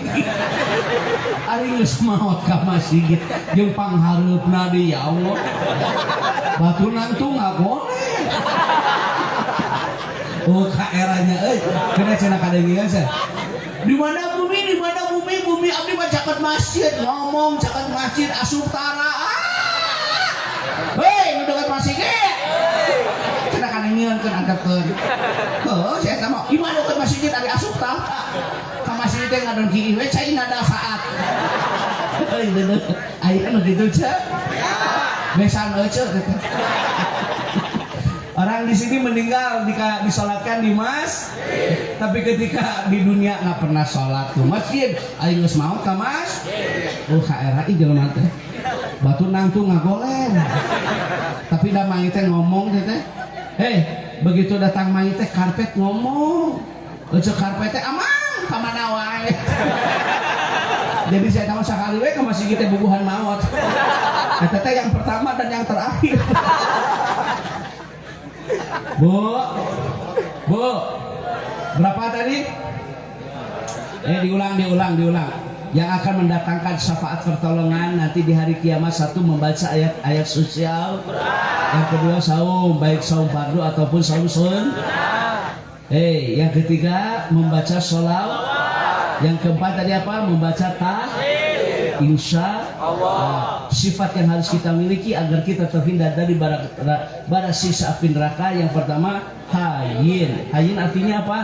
[SPEAKER 1] Ari geus maot ka masjid jeung panghareupna di ya Allah. Batu nantung ngaboleh. Oh, ka eranya euy. Kena cenah kadeungeun sah. Di mana bumi abdi mah caket masjid, ngomong caket masjid asup tara. Hei, nu dekat masjid ge. Cenah kadeungeun keun angkatkeun. Heuh, saya teh mah iman dekat masjid ari asup tara. Ka masjid teh ngadon kieu we cai nada saat. Heuh, bener. Aya nu kitu ceu. Besan euceuk teh. Orang di sini meninggal disolatkan di masjid, tapi ketika di dunia nggak pernah sholat tuh masjid, aing geus maot ka masjid. KRI jelema teh. Batu nangtung ngagolen. Tapi da mayit teh ngomong teh. Begitu datang mayit teh karpet ngomong. Euceuk karpet teh amang ka mana wae. Jadi saya tahu sekali we masih kita bubuhan maut. Eta teh yang pertama dan yang terakhir. Bu, berapa tadi? Diulang. Yang akan mendatangkan syafaat pertolongan nanti di hari kiamat, satu membaca ayat-ayat sosial, yang kedua saum, baik saum fardu ataupun saum sun. Yang ketiga membaca sholawat, yang keempat tadi apa? Membaca insya Allah. Sifat yang harus kita miliki agar kita terhindar dari bara siksa api neraka. Yang pertama hayyin artinya apa?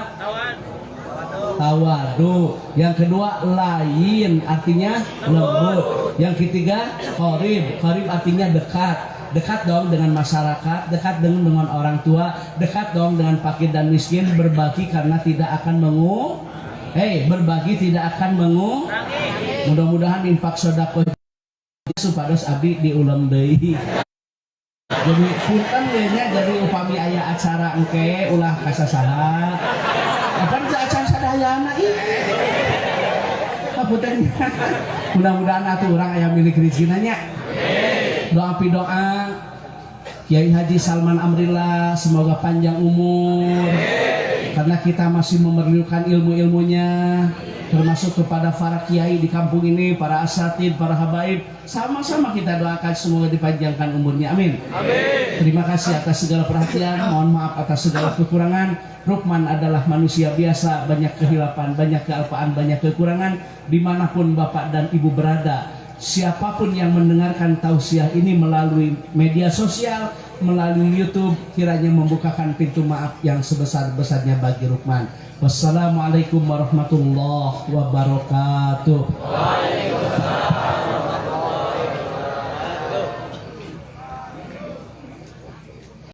[SPEAKER 1] Tawadu. Yang kedua layin artinya lembut. Yang ketiga qarib artinya dekat dong dengan masyarakat, dekat dengan orang tua, dekat dong dengan fakir dan miskin. Berbagi karena tidak akan berbagi tidak akan mudah-mudahan infak sedekah supados abdi diulang deui. Jadi punten nya jadi upami aya acara engke ulah kasasaha. Akan acara sadayana ieu. Punten. Mudah-mudahan atuh urang aya milik rezekina nya. Doa Kiai Haji Salman Amrillah semoga panjang umur. Karena kita masih memerlukan ilmu-ilmunya, termasuk kepada para kiai di kampung ini, para asatid, para habaib. Sama-sama kita doakan semoga dipanjangkan umurnya, amin. Terima kasih atas segala perhatian, mohon maaf atas segala kekurangan. Rukman adalah manusia biasa, banyak kehilapan, banyak kealpaan, banyak kekurangan. Dimanapun bapak dan ibu berada, siapapun yang mendengarkan tausiah ini melalui media sosial, melalui YouTube, kiranya membukakan pintu maaf yang sebesar-besarnya bagi Rukman. Wassalamualaikum warahmatullahi wabarakatuh.